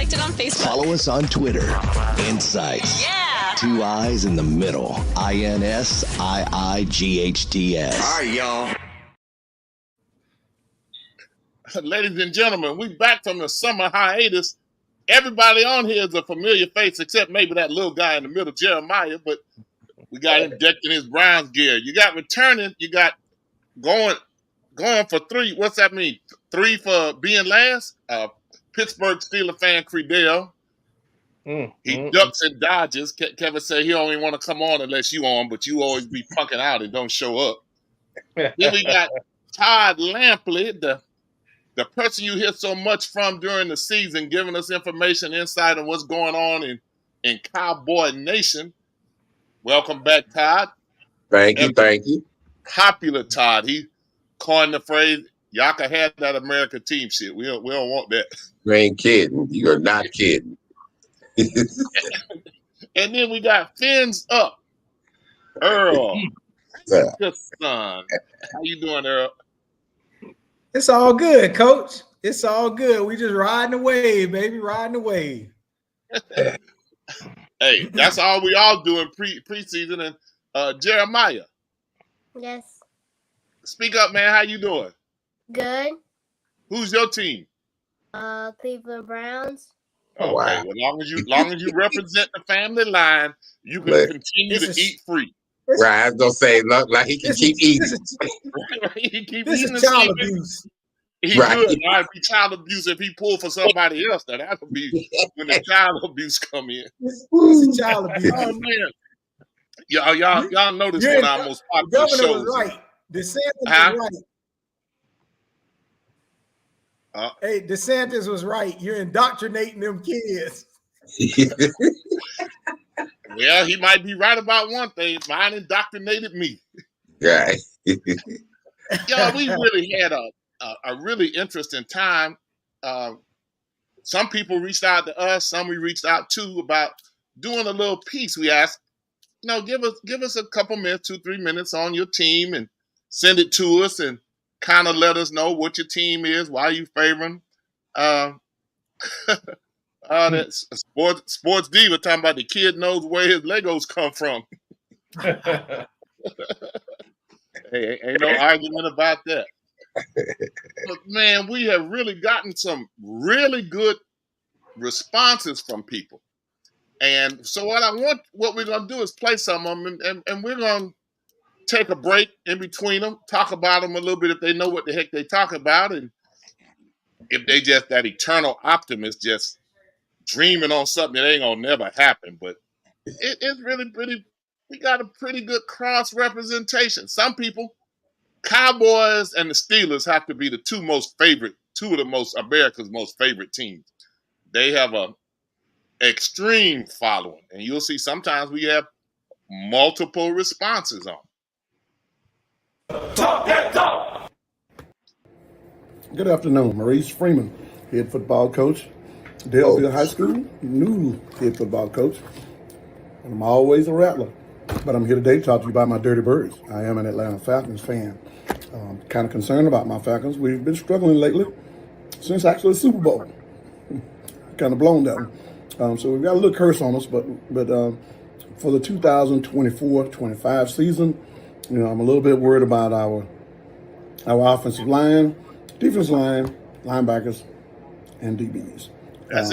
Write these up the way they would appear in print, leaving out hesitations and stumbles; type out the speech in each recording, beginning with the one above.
connected on Facebook. Follow us on Twitter. INSiiGHTS. Yeah. 2 I's in the middle. INSiiGHTS. All right, y'all. Ladies and gentlemen, we back from the summer hiatus. Everybody on here is a familiar face, except maybe that little guy in the middle, Jeremiah, but we got him decked in his Browns gear. You got returning, you got going for 3. What's that mean? 3 for being last? Pittsburgh Steeler fan Credell. He ducks and dodges. Kevin said he only want to come on unless you on, but you always be punking out and don't show up. Then we got Todd Lampley, the person you hear so much from during the season, giving us information, insight on what's going on in Cowboy Nation. Welcome back, Todd. Thank you. Popular Todd. He coined the phrase, y'all can have that American team shit. We don't want that. You ain't kidding. You're not kidding. And then we got Fins Up. Earl. Good son. How you doing, Earl? It's all good, Coach. It's all good. We just riding the wave, baby. Riding the wave. Hey, that's all we all do in preseason. And Jeremiah. Yes. Speak up, man. How you doing? Good. Who's your team? Cleveland Browns. Okay, Wow. well, long as you represent the family line, you can continue to eat free. Right, I was gonna say, look, like he can keep eating. This is child abuse. He Right. could. I'd be child abuse if he pulled for somebody else. Now that would be when the child abuse come in. This is child abuse. Oh man, y'all know this one of our most The popular governor shows. was right. DeSantis was right. Hey, DeSantis was right. You're indoctrinating them kids. Well, he might be right about one thing. Mine indoctrinated me. Right. Y'all, we really had a really interesting time. Some people reached out to us, some we reached out to about doing a little piece. We asked, give us a couple minutes, 2-3 minutes on your team and send it to us and kind of let us know what your team is, why you favor them. That's sports diva talking about the kid knows where his Legos come from. Hey, ain't no argument about that. But man, we have really gotten some really good responses from people. And so what we're gonna do is play some of them, and we're gonna take a break in between them, talk about them a little bit if they know what the heck they talk about, and if they just that eternal optimist just dreaming on something that ain't gonna never happen. But it's really pretty. We got a pretty good cross representation. Some people, Cowboys and the Steelers have to be two of the most America's most favorite teams. They have a extreme following, and you'll see sometimes we have multiple responses on. Talk that talk. Good afternoon, Maurice Freeman, head football coach, Delville High School, new head football coach. And I'm always a rattler, but I'm here today to talk to you about my Dirty Birds. I am an Atlanta Falcons fan. Kind of concerned about my Falcons. We've been struggling lately since actually the Super Bowl. Kind of blown down. So we've got a little curse on us, but for the 2024-25 season, I'm a little bit worried about our offensive line, defensive line, linebackers, and DBs. But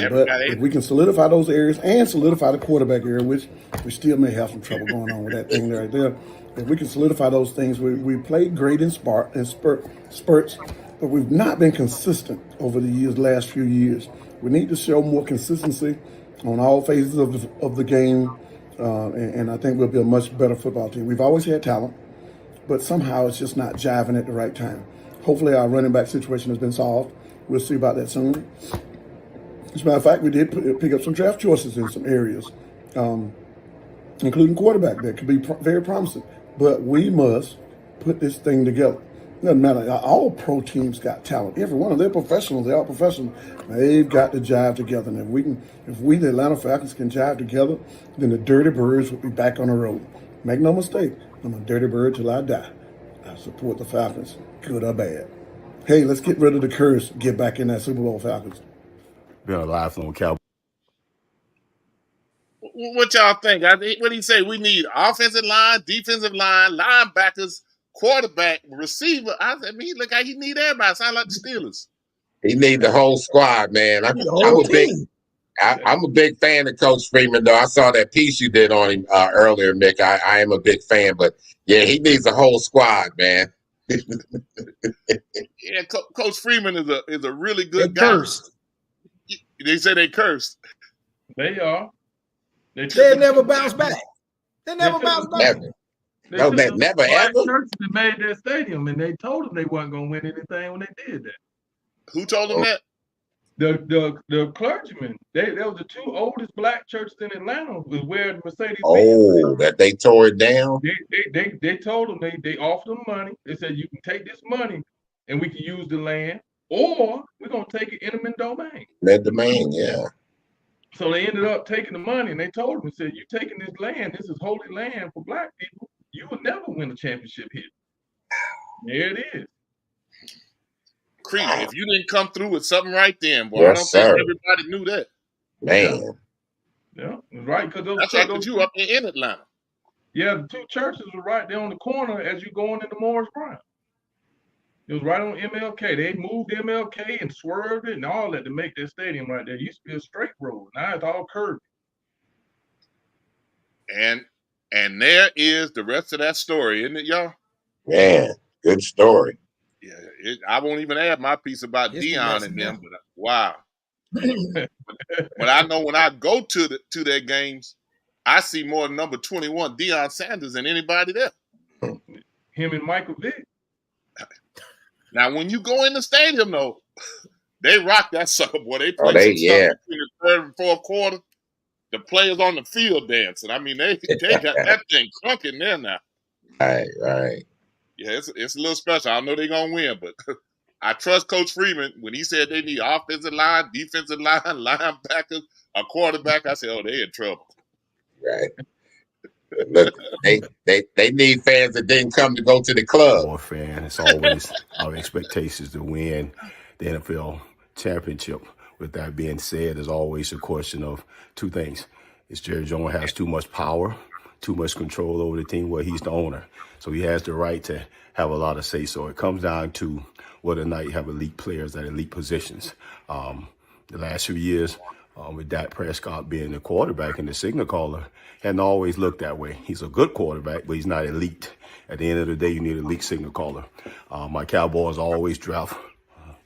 if we can solidify those areas and solidify the quarterback area, which we still may have some trouble going on with that thing right there. If we can solidify those things, we played great in spurts, but we've not been consistent over the last few years. We need to show more consistency on all phases of the game, and I think we'll be a much better football team. We've always had talent, but somehow it's just not jiving at the right time. Hopefully our running back situation has been solved. We'll see about that soon. As a matter of fact, we did pick up some draft choices in some areas, including quarterback that could be very promising. But we must put this thing together. Doesn't matter. All pro teams got talent. Every one of them, they're professionals. They're all professionals. They've got to jive together. And if we, the Atlanta Falcons, can jive together, then the Dirty Birds will be back on the road. Make no mistake, I'm a Dirty Bird till I die. I support the Falcons, good or bad. Hey, let's get rid of the curse. Get back in that Super Bowl, Falcons. Been a lifelong Cowboy. What y'all think? What do you say? We need offensive line, defensive line, linebackers, quarterback, receiver. I mean, look how he need everybody. Sound like the Steelers. He need the whole squad, man. I'm a big fan of Coach Freeman, though. I saw that piece you did on him earlier, Mick. I am a big fan, but yeah, he needs a whole squad, man. Yeah, Coach Freeman is a really good They guy. cursed. They say they cursed. They are. They never bounce back. They never bounce back. Never. Never ever. Churches that made that stadium, and they told them they wasn't going to win anything when they did that. Who told them that? The clergymen. That was the two oldest black churches in Atlanta. Was where the Mercedes. That they tore it down. They told them they offered them money. They said you can take this money and we can use the land, or we're gonna take it eminent domain. That domain, yeah. So they ended up taking the money, and they told them, said, "You taking this land? This is holy land for black people. You will never win a championship here." There it is. Creed, if you didn't come through with something right then, boy, Yes, I don't think everybody knew that. Man. Yeah, right. Because that's right. You up in Atlanta. Yeah, the two churches were right there on the corner as you going into Morris Brown. It was right on MLK. They moved MLK and swerved it and all that to make that stadium right there. It used to be a straight road. Now it's all curvy. And there is the rest of that story, isn't it, y'all? Man, good story. Yeah, I won't even add my piece about Dion and them, but wow. But I know when I go to their games, I see more than number 21, Deion Sanders, than anybody there. Him and Michael Vick. Now, when you go in the stadium, though, they rock that sucker, boy. They play some stuff between the third and fourth quarter. The players on the field dancing. I mean, they got that thing crunking there now. Right. Yeah, it's a little special. I know they're going to win, but I trust Coach Freeman. When he said they need offensive line, defensive line, linebackers, a quarterback, I said, oh, they in trouble. Right. Look, they need fans that didn't come to go to the club. More fan. It's always our expectations to win the NFL championship. With that being said, there's always a question of two things. Is Jerry Jones has too much power, too much control over the team? Well, he's the owner, so he has the right to have a lot of say. So it comes down to whether or not you have elite players at elite positions. The last few years, with Dak Prescott being the quarterback and the signal caller, hadn't always looked that way. He's a good quarterback, but he's not elite. At the end of the day, you need an elite signal caller. My Cowboys always draft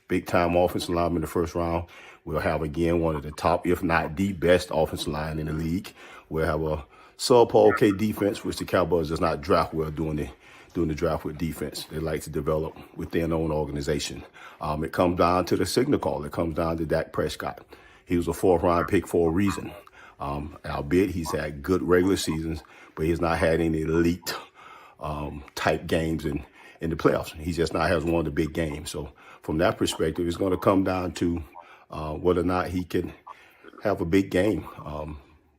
big-time offensive lineman in the first round. We'll have, again, one of the top, if not the best offensive line in the league. We'll have a subpar okay defense, which the Cowboys does not draft well doing the draft with defense. They like to develop within their own organization. It comes down to the signal caller. It comes down to Dak Prescott. He was a fourth-round pick for a reason. Albeit he's had good regular seasons, but he's not had any elite type games in the playoffs. He just not has one of the big games. So from that perspective, it's going to come down to whether or not he can have a big game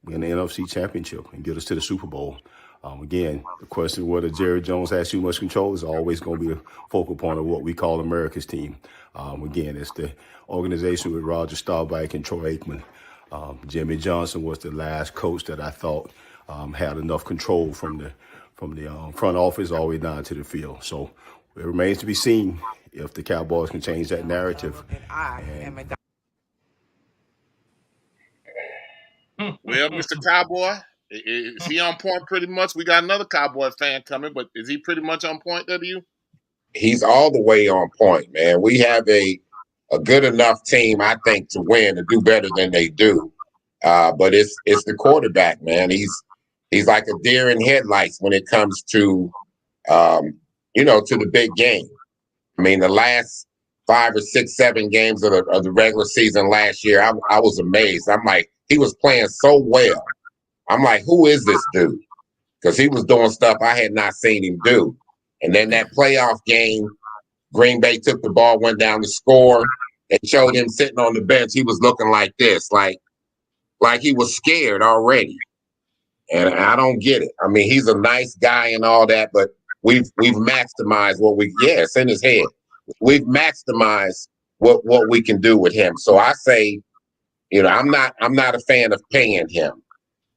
in the NFC Championship and get us to the Super Bowl. Again, the question whether Jerry Jones has too much control is always going to be the focal point of what we call America's team. Again, it's the organization with Roger Staubach and Troy Aikman. Jimmy Johnson was the last coach that I thought had enough control from the front office all the way down to the field. So it remains to be seen if the Cowboys can change that narrative. Well, Mr. Cowboy, is he on point pretty much? We got another Cowboy fan coming, but is he pretty much on point there to you? He's all the way on point, man. We have a good enough team, I think, to win and do better than they do. But it's the quarterback, man. He's like a deer in headlights when it comes to to the big game. I mean, the last 5 or 6, 7 games of the regular season last year, I was amazed. I'm like, he was playing so well. I'm like, who is this dude? Because he was doing stuff I had not seen him do. And then that playoff game, Green Bay took the ball, went down to score. They showed him sitting on the bench. He was looking like this, like he was scared already. And I don't get it. I mean, he's a nice guy and all that, but we've maximized it's in his head. We've maximized what we can do with him. So I say, I'm not a fan of paying him.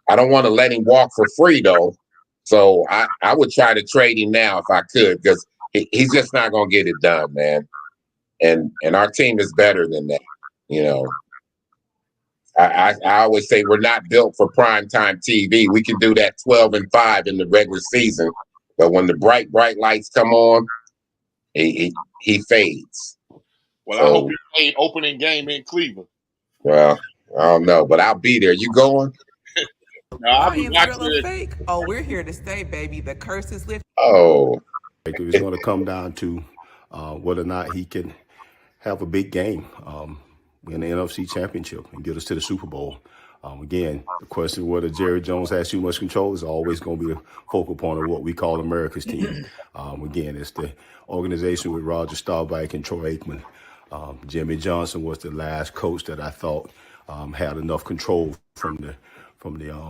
I don't want to let him walk for free though. So I would try to trade him now if I could, because he's just not gonna get it done, man. And our team is better than that. You know, I always say we're not built for primetime TV. We can do that 12-5 in the regular season, but when the bright lights come on, he fades. Well, I hope he played opening game in Cleveland. Well, I don't know, but I'll be there. You going? No, I'll be Lions watching real or it. fake? Oh, we're here to stay, baby. The curse is lifted. Oh, It's going to come down to whether or not he can have a big game, win the NFC Championship, and get us to the Super Bowl. Again, the question whether Jerry Jones has too much control is always going to be the focal point of what we call America's team. Again, it's the organization with Roger Staubach and Troy Aikman. Jimmy Johnson was the last coach that I thought had enough control from the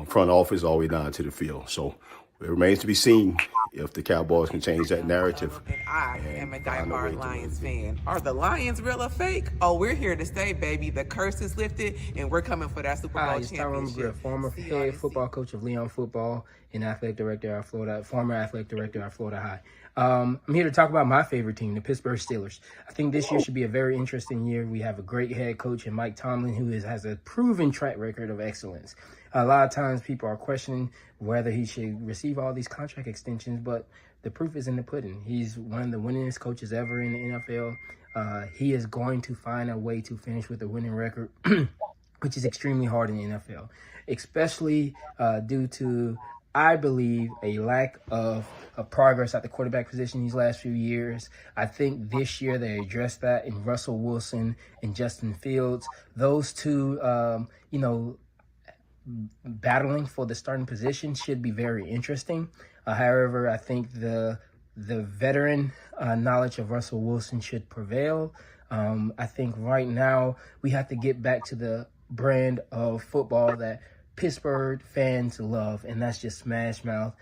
front office all the way down to the field. So it remains to be seen if the Cowboys can change that narrative. And I am a diehard Lions fan. Are the Lions real or fake? Oh, we're here to stay, baby. The curse is lifted, and we're coming for that Super Bowl championship. Former head football coach of Leon Football and athletic director at Florida, former athletic director at Florida High. I'm here to talk about my favorite team, the Pittsburgh Steelers. I think this year should be a very interesting year. We have a great head coach in Mike Tomlin, who has a proven track record of excellence. A lot of times people are questioning whether he should receive all these contract extensions, but the proof is in the pudding. He's one of the winningest coaches ever in the NFL. He is going to find a way to finish with a winning record, which is extremely hard in the NFL, especially due to, I believe, a lack of progress at the quarterback position these last few years. I think this year they addressed that in Russell Wilson and Justin Fields. Those two, battling for the starting position should be very interesting. However, I think the veteran knowledge of Russell Wilson should prevail. I think right now we have to get back to the brand of football that Pittsburgh fans love, and that's just smash mouth,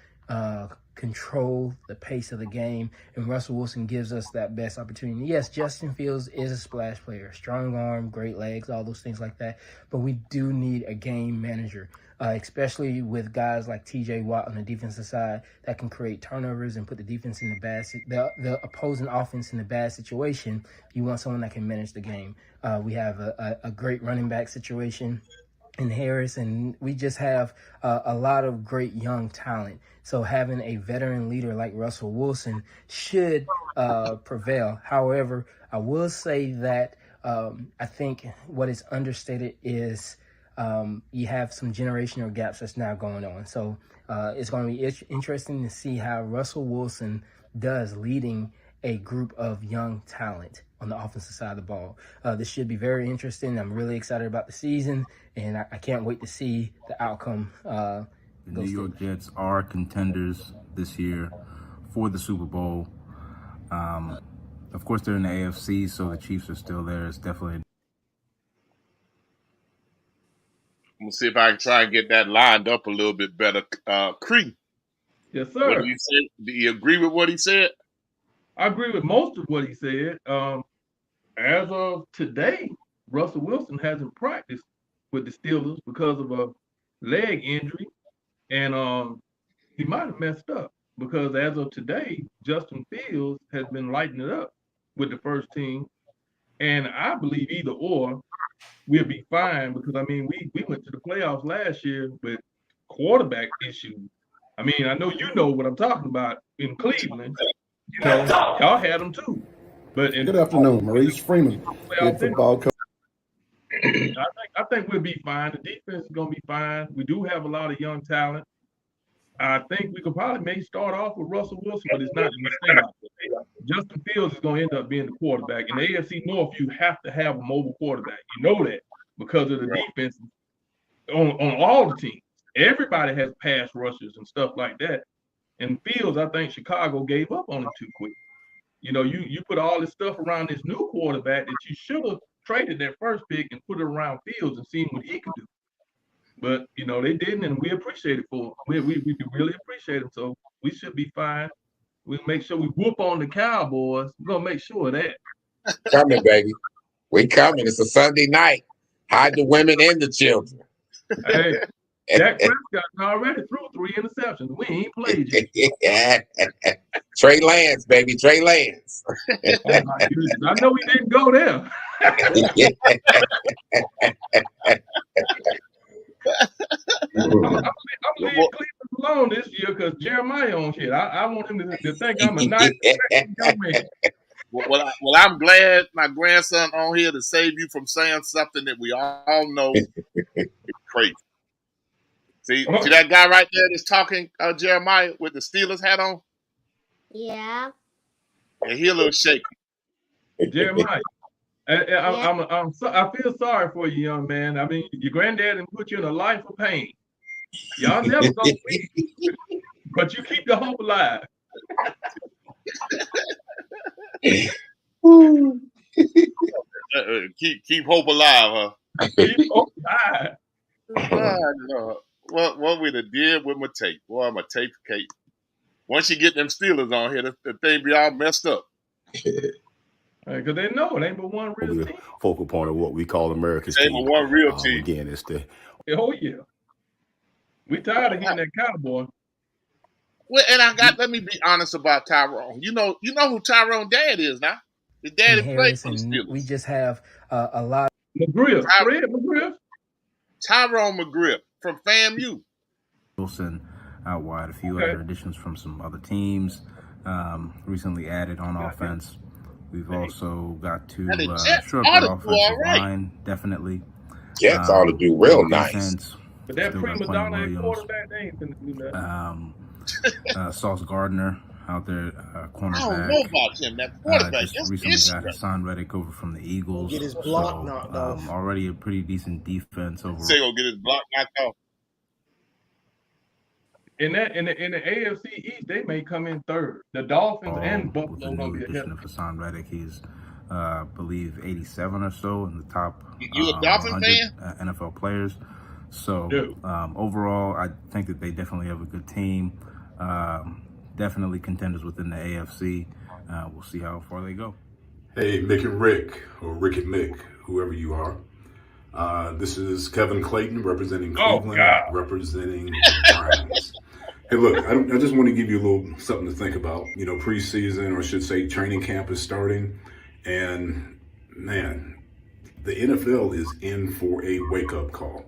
control the pace of the game, and Russell Wilson gives us that best opportunity. Yes, Justin Fields is a splash player, strong arm, great legs, all those things like that, but we do need a game manager, especially with guys like TJ Watt on the defensive side that can create turnovers and put the defense in the opposing offense in a bad situation. You want someone that can manage the game. We have a great running back situation in Harris, and we just have a lot of great young talent. So having a veteran leader like Russell Wilson should prevail. However, I will say that I think what is understated is you have some generational gaps that's now going on. So it's going to be interesting to see how Russell Wilson does leading a group of young talent on the offensive side of the ball. This should be very interesting. I'm really excited about the season, and I can't wait to see the outcome. The New York Jets are contenders this year for the Super Bowl. Of course, they're in the AFC, so the Chiefs are still there. It's definitely. I'm gonna see if I can try and get that lined up a little bit better. Cree. Yes, sir. What do you say? Do you agree with what he said? I agree with most of what he said. As of today, Russell Wilson hasn't practiced with the Steelers because of a leg injury, and he might have messed up because as of today, Justin Fields has been lighting it up with the first team, and I believe either or we'll be fine because I mean we went to the playoffs last year with quarterback issues. I mean, I know you know what I'm talking about in Cleveland. You know, y'all had them too. But Good afternoon, Maurice Freeman, head football coach. I think we'll be fine. The defense is gonna be fine. We do have a lot of young talent. I think we could probably maybe start off with Russell Wilson, but it's not gonna stay like that. Justin Fields is gonna end up being the quarterback. In the AFC North, you have to have a mobile quarterback. You know that because of the defense on all the teams. Everybody has pass rushers and stuff like that. And Fields, I think Chicago gave up on him too quick. You know, you put all this stuff around this new quarterback that you should have traded that first pick and put it around Fields and seen what he could do. But, you know, they didn't, and we appreciate it for him. We really appreciate him. So we should be fine. We'll make sure we whoop on the Cowboys. We're going to make sure of that. Coming, baby. We coming. It's a Sunday night. Hide the women and the children. Hey, Dak Prescott already threw 3 interceptions. We ain't played yet. Trey Lance, baby, Trey Lance. Oh my goodness. I know we didn't go there. I'm leaving Cleveland alone this year because Jeremiah on shit. I want him to think I'm a nice young man. Well, I'm glad my grandson on here to save you from saying something that we all know is crazy. See that guy right there that's talking, Jeremiah, with the Steelers hat on? Yeah. And he a little shaky. Jeremiah, I feel sorry for you, young man. I mean, your granddad didn't put you in a life of pain. Y'all never gonna win, but you keep the hope alive. Keep hope alive, huh? Keep hope alive. What we done did with my tape? Boy, my tape cake. Once you get them Steelers on here, the thing be all messed up. Because they know it ain't but one real team. Focal point of what we call America's team. Ain't but one real team. Again, it's the. Oh yeah. We tired of hearing that Cowboy. Well, and let me be honest about Tyrone. You know who Tyrone dad is now. His daddy played for the Steelers. We just have a lot. McGriff. Fred McGriff. Tyrone McGriff from FAMU. Wilson out wide. A few other additions from some other teams recently added on offense. We've also got to shore up the offensive line, definitely. Jets ought to do real nice. But that prima donna quarterback, they ain't finna do that. Sauce Gardner out there, cornerback. I don't know about him. That quarterback just recently got Hassan Reddick over from the Eagles. Get his block knocked off. Already a pretty decent defense overall. Say he'll get his block knocked off. In the AFC East, they may come in third. The Dolphins and Buffalo. With the new addition of Hassan Reddick, he's I believe 87 or so in the top. You a Dolphin fan? NFL players. So overall, I think that they definitely have a good team. Definitely contenders within the AFC. We'll see how far they go. Hey, Mick and Rick, or Rick and Mick, whoever you are. This is Kevin Clayton representing Cleveland, representing the Browns. Hey, look, I just want to give you a little something to think about. You know, preseason, or I should say training camp is starting. And, man, the NFL is in for a wake-up call.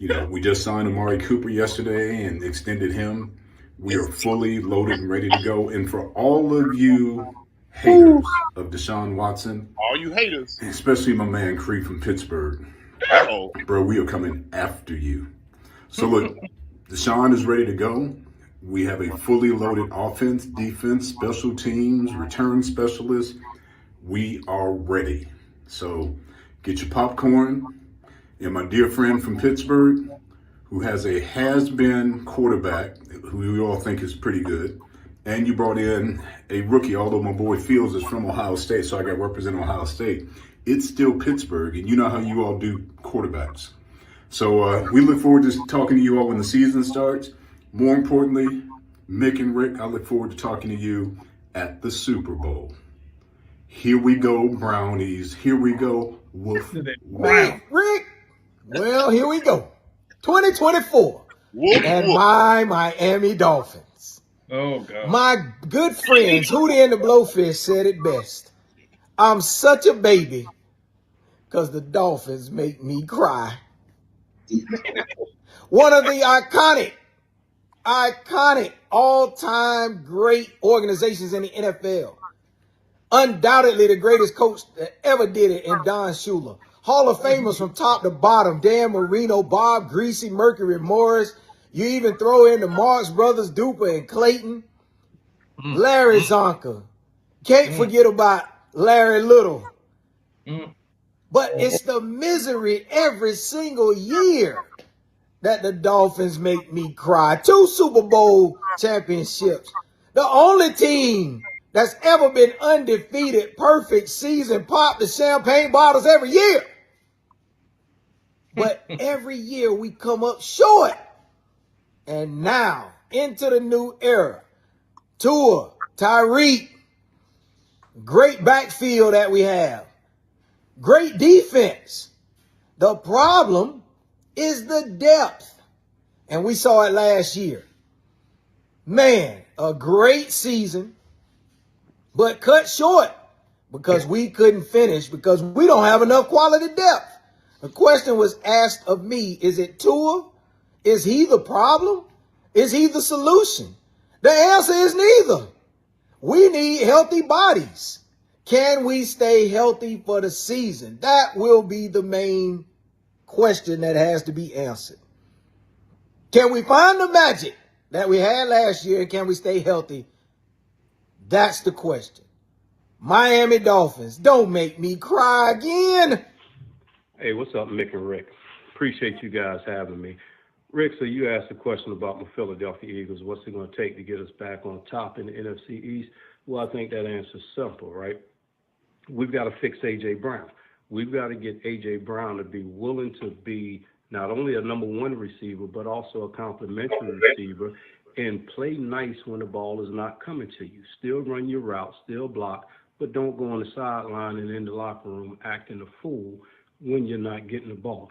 You know, we just signed Amari Cooper yesterday and extended him. We are fully loaded and ready to go. And for all of you haters of Deshaun Watson, all you haters, especially my man Cree from Pittsburgh, bro, we are coming after you. So look, Deshaun is ready to go. We have a fully loaded offense, defense, special teams, return specialists. We are ready. So get your popcorn. And my dear friend from Pittsburgh, who has a has-been quarterback, who we all think is pretty good, and you brought in a rookie, although my boy Fields is from Ohio State, so I got to represent Ohio State. It's still Pittsburgh, and you know how you all do quarterbacks. So we look forward to talking to you all when the season starts. More importantly, Mick and Rick, I look forward to talking to you at the Super Bowl. Here we go, Brownies. Here we go, Wolf. Rick. Well, here we go. 2024. And my Miami Dolphins. Oh, God. My good friends, Hootie and the Blowfish, said it best. I'm such a baby because the Dolphins make me cry. One of the iconic, all-time great organizations in the NFL. Undoubtedly the greatest coach that ever did it in Don Shula. Hall of Famers from top to bottom. Dan Marino, Bob Greasy, Mercury Morris. You even throw in the Marx Brothers, Duper and Clayton. Larry Zonka. Can't forget about Larry Little. But it's the misery every single year that the Dolphins make me cry. 2 Super Bowl championships. The only team that's ever been undefeated, perfect season, pop the champagne bottles every year. But every year we come up short. And now, into the new era. Tua, Tyreek, great backfield that we have. Great defense. The problem is the depth. And we saw it last year. Man, a great season, but cut short because we couldn't finish because we don't have enough quality depth. The question was asked of me, is it Tua? Is he the problem? Is he the solution? The answer is neither. We need healthy bodies. Can we stay healthy for the season? That will be the main question that has to be answered. Can we find the magic that we had last year? Can we stay healthy? That's the question. Miami Dolphins, don't make me cry again. Hey, what's up, Mick and Rick? Appreciate you guys having me. Rick, so you asked a question about my Philadelphia Eagles. What's it going to take to get us back on top in the NFC East? Well, I think that answer is simple, right? We've got to fix A.J. Brown. We've got to get A.J. Brown to be willing to be not only a number one receiver, but also a complimentary receiver and play nice when the ball is not coming to you. Still run your route, still block, but don't go on the sideline and in the locker room acting a fool when you're not getting the ball.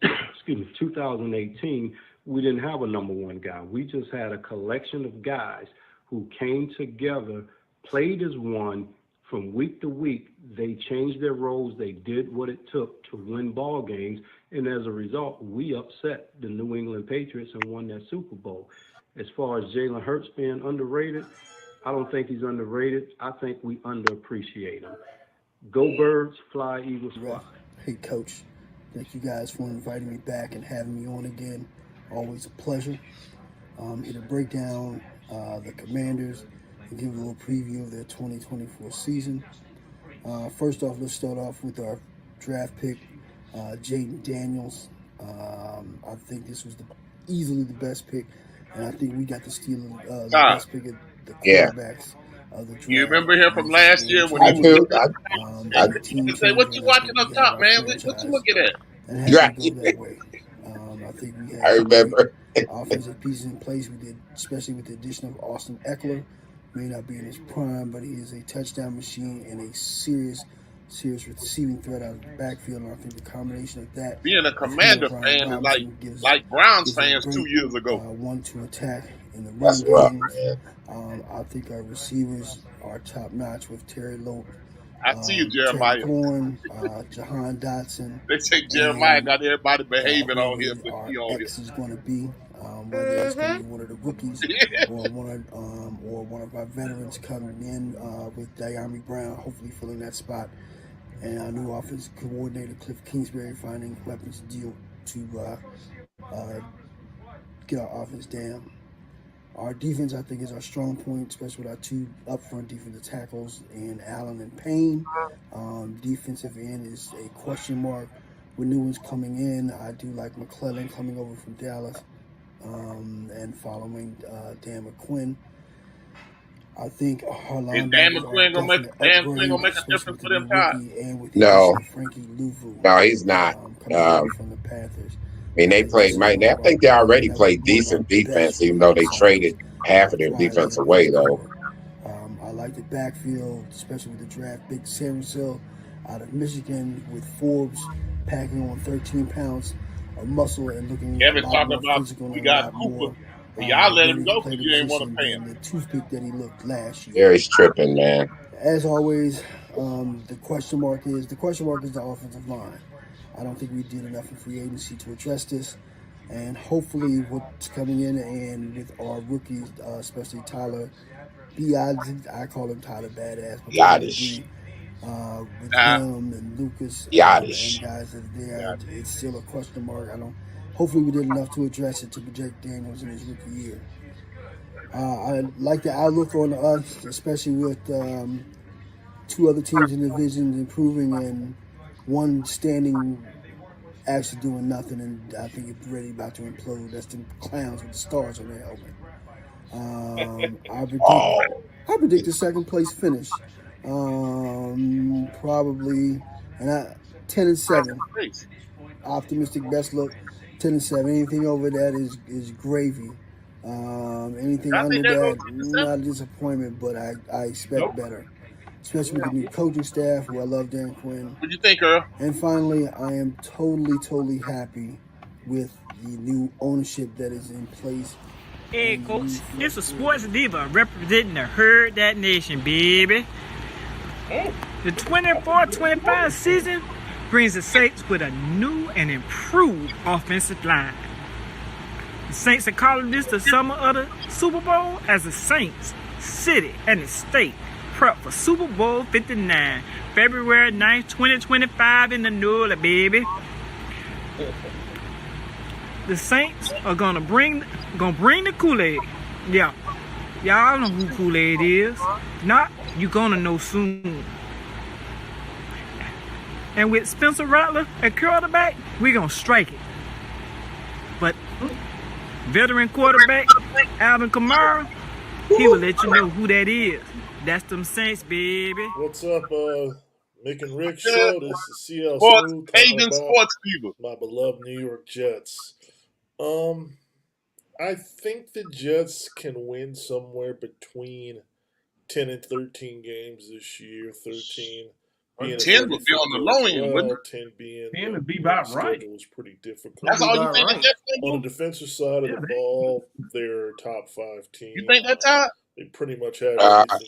Excuse me, 2018, we didn't have a number one guy. We just had a collection of guys who came together, played as one. From week to week, they changed their roles. They did what it took to win ball games. And as a result, we upset the New England Patriots and won that Super Bowl. As far as Jalen Hurts being underrated, I don't think he's underrated. I think we underappreciate him. Go Birds, fly Eagles, fly. Hey, Coach. Thank you guys for inviting me back and having me on again. Always a pleasure. Here to break down the Commanders and give a little preview of their 2024 season. First off, let's start off with our draft pick, Jaden Daniels. I think this was easily the best pick, and I think we got the Steelers the best pick of the quarterbacks of the draft. You remember him from last year when he was say, "What you watching up top, man? What you looking at?" And had to go that way. I think we had I remember offensive pieces in place. We did, especially with the addition of Austin Eckler. May not be in his prime, but he is a touchdown machine and a serious receiving threat out of the backfield. And I think the combination of that, being a Commander fan, is like Browns fans 2 years ago. One to attack in the run game. I think our receivers are top notch with Terry Lope. I see you, Jeremiah. Horn, Jahan Dotson. They say Jeremiah got everybody behaving on here, but he on X is going to be. Whether it's going to be one of the rookies or one of our veterans coming in with Diami Brown, hopefully filling that spot, and our new offensive coordinator Cliff Kingsbury finding weapons to get our offense down. Our defense, I think, is our strong point, especially with our two up-front defensive tackles in Allen and Payne. Defensive end is a question mark with new ones coming in. I do like McClellan coming over from Dallas. And following Dan McQuinn. I think our linebackers is Dan McQuinn gonna make a difference for them guys? No. Frankie Louvu, No, he's not. From the Panthers. I mean, they played. I think they already played decent defense, even though they traded half of their defense away, though. I like the backfield, especially with the draft. Big Samuel out of Michigan with Forbes packing on 13 pounds of muscle and looking Kevin talking about we got Cooper. Y'all let him go because you ain't want to pay him. The toothpick that he looked last year. Gary's tripping, man. As always, the question mark is the offensive line. I don't think we did enough in free agency to address this, and hopefully what's coming in and with our rookies, especially Tyler I call him Tyler Badass. Yadish. With him and Lucas and guys that are there, it's still a question mark. Hopefully we did enough to address it to project Daniels in his rookie year. I like the outlook on us, especially with two other teams in the division improving and one standing actually doing nothing, and I think it's really about to implode. That's the clowns with the stars on their helmet. I predict a second place finish. Probably 10-7. Optimistic best look. 10-7. Anything over that is gravy. Anything under that, not a disappointment, but I expect better. Especially with the new coaching staff, who I love Dan Quinn. What do you think, Earl? And finally, I am totally happy with the new ownership that is in place. Hey, Coach, this is Sports Diva representing the Herd That Nation, baby. The 24-25 season brings the Saints with a new and improved offensive line. The Saints are calling this the summer of the Super Bowl as the Saints, city, and the state prep for Super Bowl 59, February 9th, 2025 in the NOLA, baby. The Saints are gonna bring the Kool-Aid. Yeah. Y'all know who Kool-Aid is. If not, you gonna know soon. And with Spencer Rattler at quarterback, we gonna strike it. But veteran quarterback Alvin Kamara, he will let you know who that is. That's them Saints, baby. What's up, Mick and Rick show? This is CL Smooth talking about my beloved New York Jets. I think the Jets can win somewhere between 10 and 13 games this year. 13 being 10 would be on the low end, wouldn't it? 10 being 10 would be about right. It was pretty difficult. That's all you think the Jets can do? On the defensive side of the ball, they're top 5 team. You think that's time? They pretty much have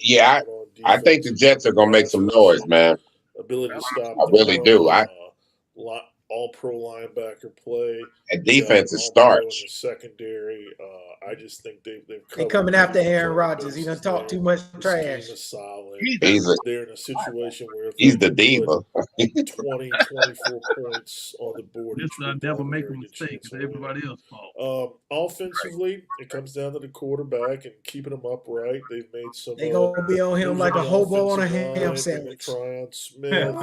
yeah, I think the Jets are gonna make some noise, man. Ability to stop. I really do. All-pro linebacker play. And defense is starch. Secondary. I just think they've They coming after Aaron Rodgers. He done talked too much trash. They're in a situation where he's the diva. 20, 24 points on the board. This I never make a mistake. It's everybody else's fault. Offensively, it comes down to the quarterback and keeping him upright. They've made some. They gonna be on him like a hobo on a ham sandwich. Tryon Smith.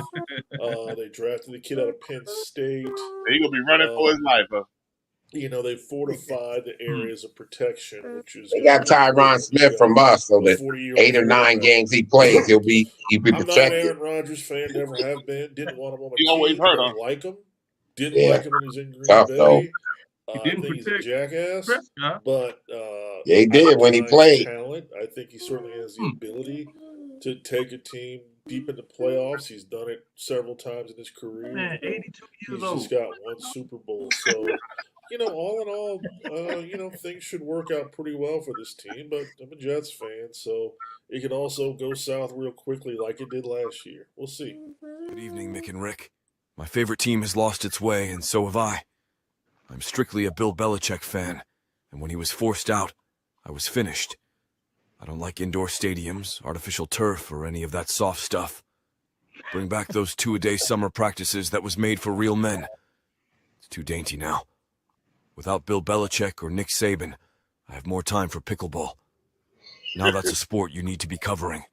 They drafted the kid out of Penn State. He gonna be running for his life, huh? You know, they fortified the areas of protection, which is they got Tyron Smith from us, so that 8 or 9 games he plays, he'll be protected. I'm not an Aaron Rodgers fan, never have been. Didn't want him on my team. Always hurt him. Like him. Didn't like him when he was in Green Bay. Though. I think he's a jackass, but he did when he played. Talent. I think he certainly has the ability to take a team deep into playoffs. He's done it several times in his career. Man, 82 years old. He's just got one Super Bowl, so. You know, all in all, you know, things should work out pretty well for this team, but I'm a Jets fan, so it could also go south real quickly like it did last year. We'll see. Good evening, Mick and Rick. My favorite team has lost its way, and so have I. I'm strictly a Bill Belichick fan, and when he was forced out, I was finished. I don't like indoor stadiums, artificial turf, or any of that soft stuff. Bring back those 2-a-day summer practices that was made for real men. It's too dainty now. Without Bill Belichick or Nick Saban, I have more time for pickleball. Now that's a sport you need to be covering.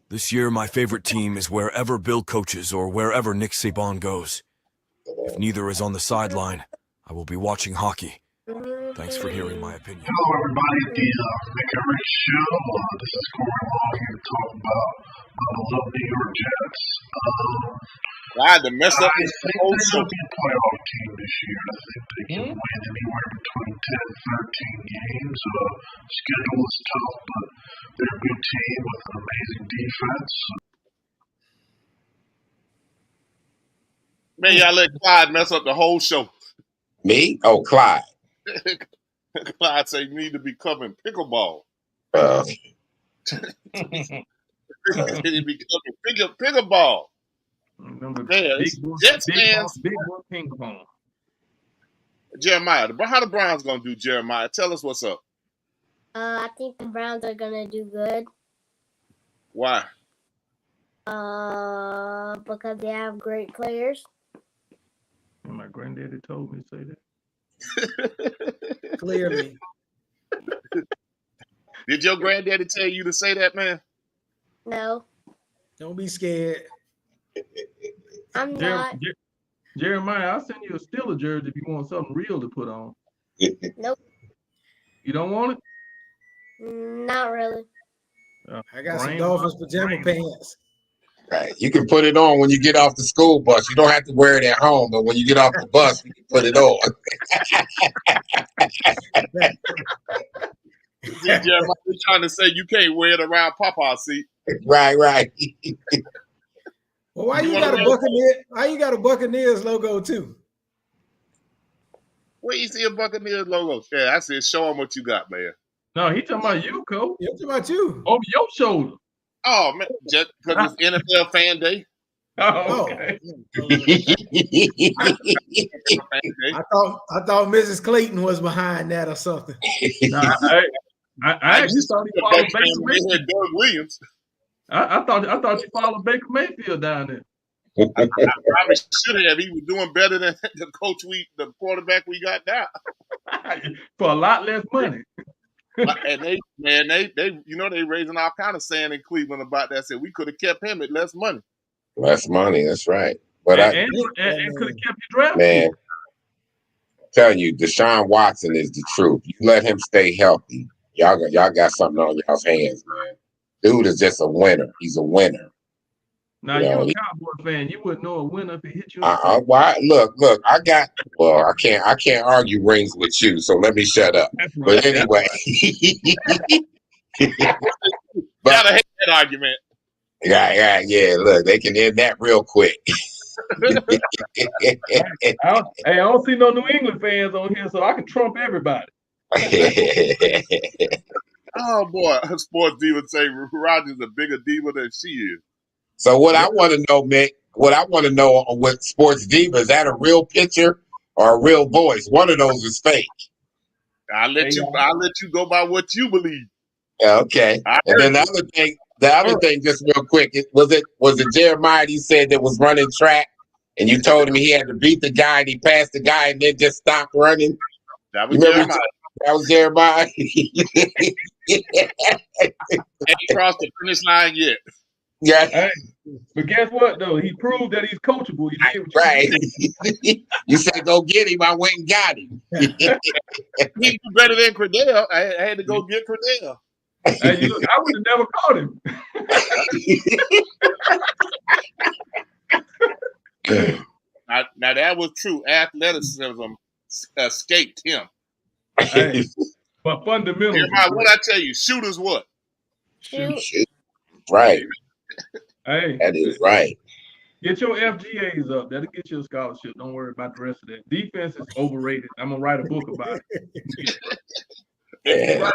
This year, my favorite team is wherever Bill coaches or wherever Nick Saban goes. If neither is on the sideline, I will be watching hockey. Thanks for hearing my opinion. Hello, everybody. The Mick and Rick show. This is Corey Long here to talk about the love New York Jets. I had to mess up this whole show. show. They'll be a playoff team this year. I think they can win anywhere between 10 and 13 games. Schedule is tough, but they're a good team with an amazing defense. Man, y'all let Clyde mess up the whole show. Me? Oh, Clyde. Clyde said you need to be covering pickleball. You need to be covering pickleball. Remember, Jets fans. Big boy ping pong. Jeremiah, how the Browns gonna do? Jeremiah, tell us what's up. I think the Browns are gonna do good. Why? Because they have great players. And my granddaddy told me to say that. Clearly. Did your granddaddy tell you to say that, man? No. Don't be scared. I'm not. Jeremiah, I'll send you a Steeler jersey if you want something real to put on. Nope. You don't want it? Not really. I got some Dolphins pajama pants. Right. You can put it on when you get off the school bus. You don't have to wear it at home, but when you get off the bus, you can put it on. Jeremiah, you're trying to say you can't wear it around Papa's seat. Right. Well, why you got a Buccaneers logo too? Where you see a Buccaneers logo? Yeah, I said, show them what you got, man. No, he talking about you, Coach. He talking about you. Over your shoulder. Oh, man, just because it's NFL Fan Day. Oh, okay. I thought Mrs. Clayton was behind that or something. I actually thought he followed Baker Mayfield. Doug Williams. I thought you followed Baker Mayfield down there. I probably should have. He was doing better than the quarterback we got now. For a lot less money. And they raising all kind of sand in Cleveland about that. Said we could have kept him at less money. Less money, that's right. But and could have kept you drafted. Man, I'm telling you, Deshaun Watson is the truth. You let him stay healthy, y'all got something on y'all's hands, man. Dude is just a winner. He's a winner. Now you're a Cowboy fan. You wouldn't know a winner if he hit you. Look. I can't argue rings with you. So let me shut up. Right, but anyway, gotta hate that argument. Yeah. Look, they can end that real quick. I don't see no New England fans on here, so I can trump everybody. Oh boy, sports diva say Roger's a bigger diva than she is. So what I want to know, Mick, with Sports Diva, is that a real picture or a real voice? One of those is fake. I'll let you go by what you believe. Yeah, okay. And then the other thing, just real quick, was it Jeremiah he said that was running track, and you told him he had to beat the guy, and he passed the guy, and then just stopped running? That was Jeremiah. That was Jeremiah. Ain't crossed the finish line yet. Yeah. Hey, but guess what though? He proved that he's coachable. Right. You said go get him. I went and got him. He's better than Credell. I had to go get Credell. Hey, look, I would have never caught him. Now that was true. Athleticism escaped him. Hey, but fundamentals. Jeremiah, what I tell you, shooters what? Shoot. Right. Hey, that is right. Get your FGAs up. That'll get you a scholarship. Don't worry about the rest of that. Defense is overrated. I'm gonna write a book about it.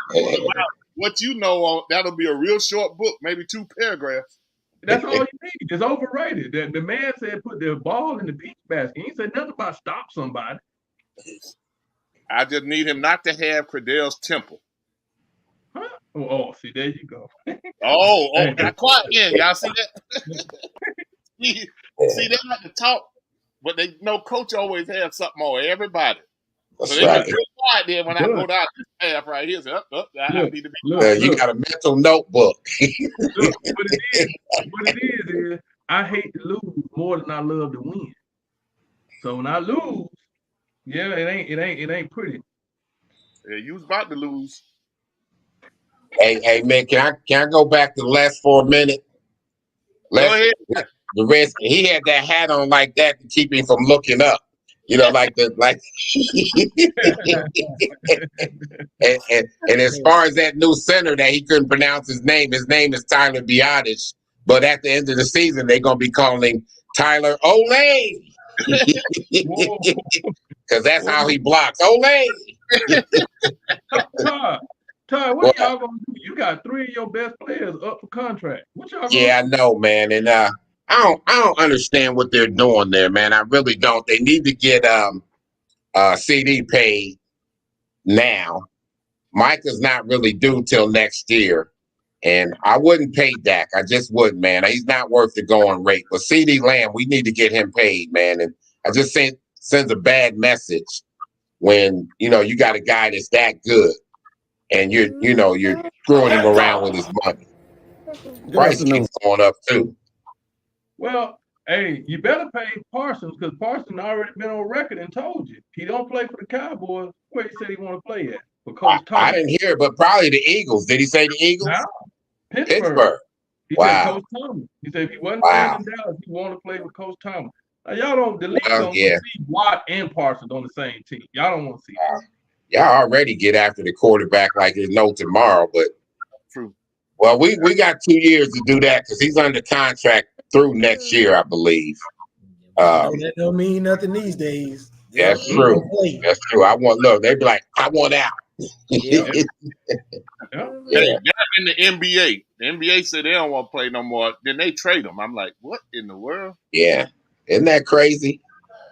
What you know, that'll be a real short book, maybe 2 paragraphs. That's all you need. It's overrated. The man said put the ball in the beach basket. He said nothing about stop somebody. I just need him not to have Credell's temple. Huh? Oh, see, there you go. Got quiet in. Y'all see that? see, they like to talk, but they know coach always has something on everybody. That's so they right. get quiet there when I go down this path right here. So, I need to be you got a mental notebook. Look, what it is I hate to lose more than I love to win. So when I lose, yeah, it ain't pretty. Yeah, you was about to lose. Hey, man, can I go back to Les for a minute? Go ahead. The rest, he had that hat on like that to keep him from looking up. You know, and as far as that new center that he couldn't pronounce his name is Tyler Biadasz. But at the end of the season, they're gonna be calling Tyler Ole. Because that's how he blocks. Ole. Todd, what y'all gonna do? You got 3 of your best players up for contract. What y'all gonna do? I know, man. And I don't understand what they're doing there, man. I really don't. They need to get CD paid now. Micah's not really due till next year. And I wouldn't pay Dak. I just wouldn't, man. He's not worth the going rate. But CD Lamb, we need to get him paid, man. And I just think sends a bad message when, you got a guy that's that good. And you're screwing him around with his money. Price keeps going up too. Well, hey, you better pay Parsons because Parsons already been on record and told you he don't play for the Cowboys. Where he said he want to play at? For Coach Thomas. I didn't hear it, but probably the Eagles. Did he say the Eagles? No, Pittsburgh. He said Coach Thomas. He said if he wasn't playing in Dallas, he want to play with Coach Thomas. Now y'all don't see Watt and Parsons on the same team. Y'all don't want to see that. Y'all already get after the quarterback like there's no tomorrow, but true. Well, we got 2 years to do that because he's under contract through next year, I believe. That don't mean nothing these days. That's true. That's true. They be like, I want out. Hey, that in the NBA. The NBA said they don't want to play no more. Then they trade them. I'm like, what in the world? Yeah. Isn't that crazy?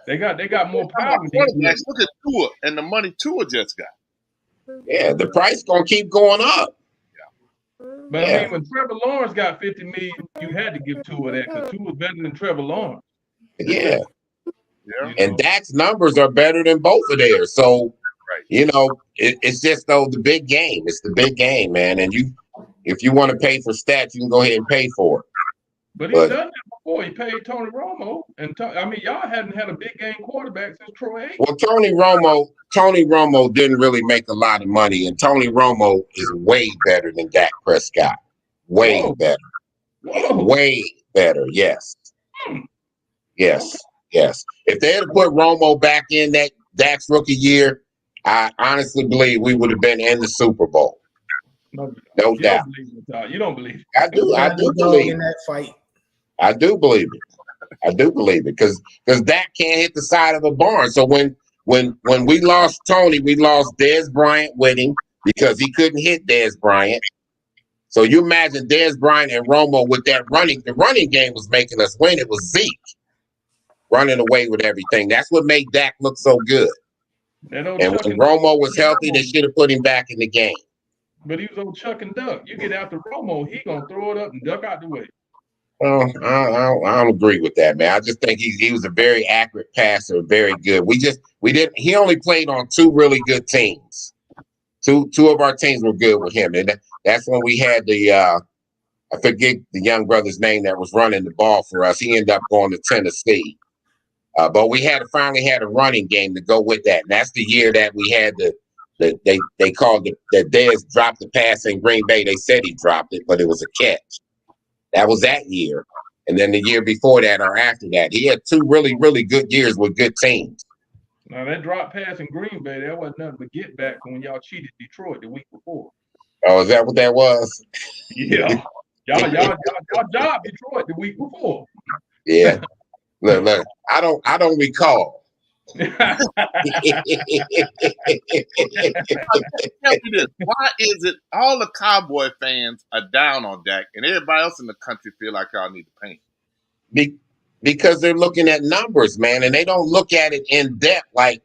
They got more power. Look at Tua and the money Tua just got. Yeah, the price gonna keep going up. But I mean, when Trevor Lawrence got $50 million, you had to give Tua that because Tua was better than Trevor Lawrence. Yeah. And Dak's numbers are better than both of theirs. So, it's just the big game. It's the big game, man. And if you want to pay for stats, you can go ahead and pay for it. But he's done that before. He paid Tony Romo, and y'all hadn't had a big game quarterback since Troy Aikman. Well, Tony Romo didn't really make a lot of money, and Tony Romo is way better than Dak Prescott. Way better. Way better. Yes. Yes. If they had put Romo back in that Dak's rookie year, I honestly believe we would have been in the Super Bowl. No doubt. You don't believe it. I do believe in that fight. I do believe it because Dak can't hit the side of a barn. So when we lost Tony, we lost Dez Bryant with him because he couldn't hit Dez Bryant. So you imagine Dez Bryant and Romo with that running. The running game was making us win. It was Zeke running away with everything. That's what made Dak look so good. And when Romo was healthy, they should have put him back in the game. But he was on Chuck and Duck. You get after Romo, he gonna throw it up and duck out the way. Well, I don't agree with that, man. I just think he was a very accurate passer, very good. He only played on two really good teams. Two of our teams were good with him. And that's when we had I forget the young brother's name that was running the ball for us. He ended up going to Tennessee. But we finally had a running game to go with that. And that's the year that we had they called that Dez dropped the pass in Green Bay. They said he dropped it, but it was a catch. That was that year. And then the year before that or after that, he had two really, really good years with good teams. Now, that drop pass in Green Bay, that wasn't nothing but get back when y'all cheated Detroit the week before. Oh, is that what that was? Yeah. Y'all jobbed Detroit the week before. Yeah. Look, I don't recall. Tell me this. Why is it all the Cowboy fans are down on Dak and everybody else in the country feel like y'all need to pay him? Because they're looking at numbers, man, and they don't look at it in depth like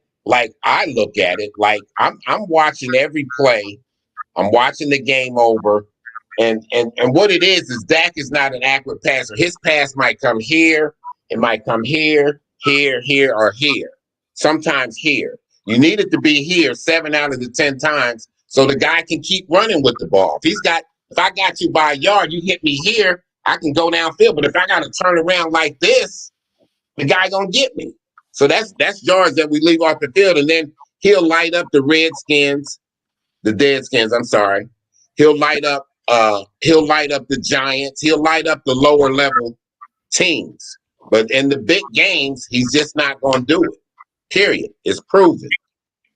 I look at it. Like I'm watching every play. I'm watching the game over. And what it is Dak is not an accurate passer. His pass might come here, it might come here, or here. Sometimes here. You need it to be here 7 out of the 10 times so the guy can keep running with the ball. If I got you by a yard, you hit me here, I can go downfield. But if I got to turn around like this, the guy gonna get me. So that's yards that we leave off the field, and then he'll light up the Deadskins. I'm sorry. He'll light up the Giants. He'll light up the lower level teams. But in the big games, he's just not going to do it. Period. It's proven.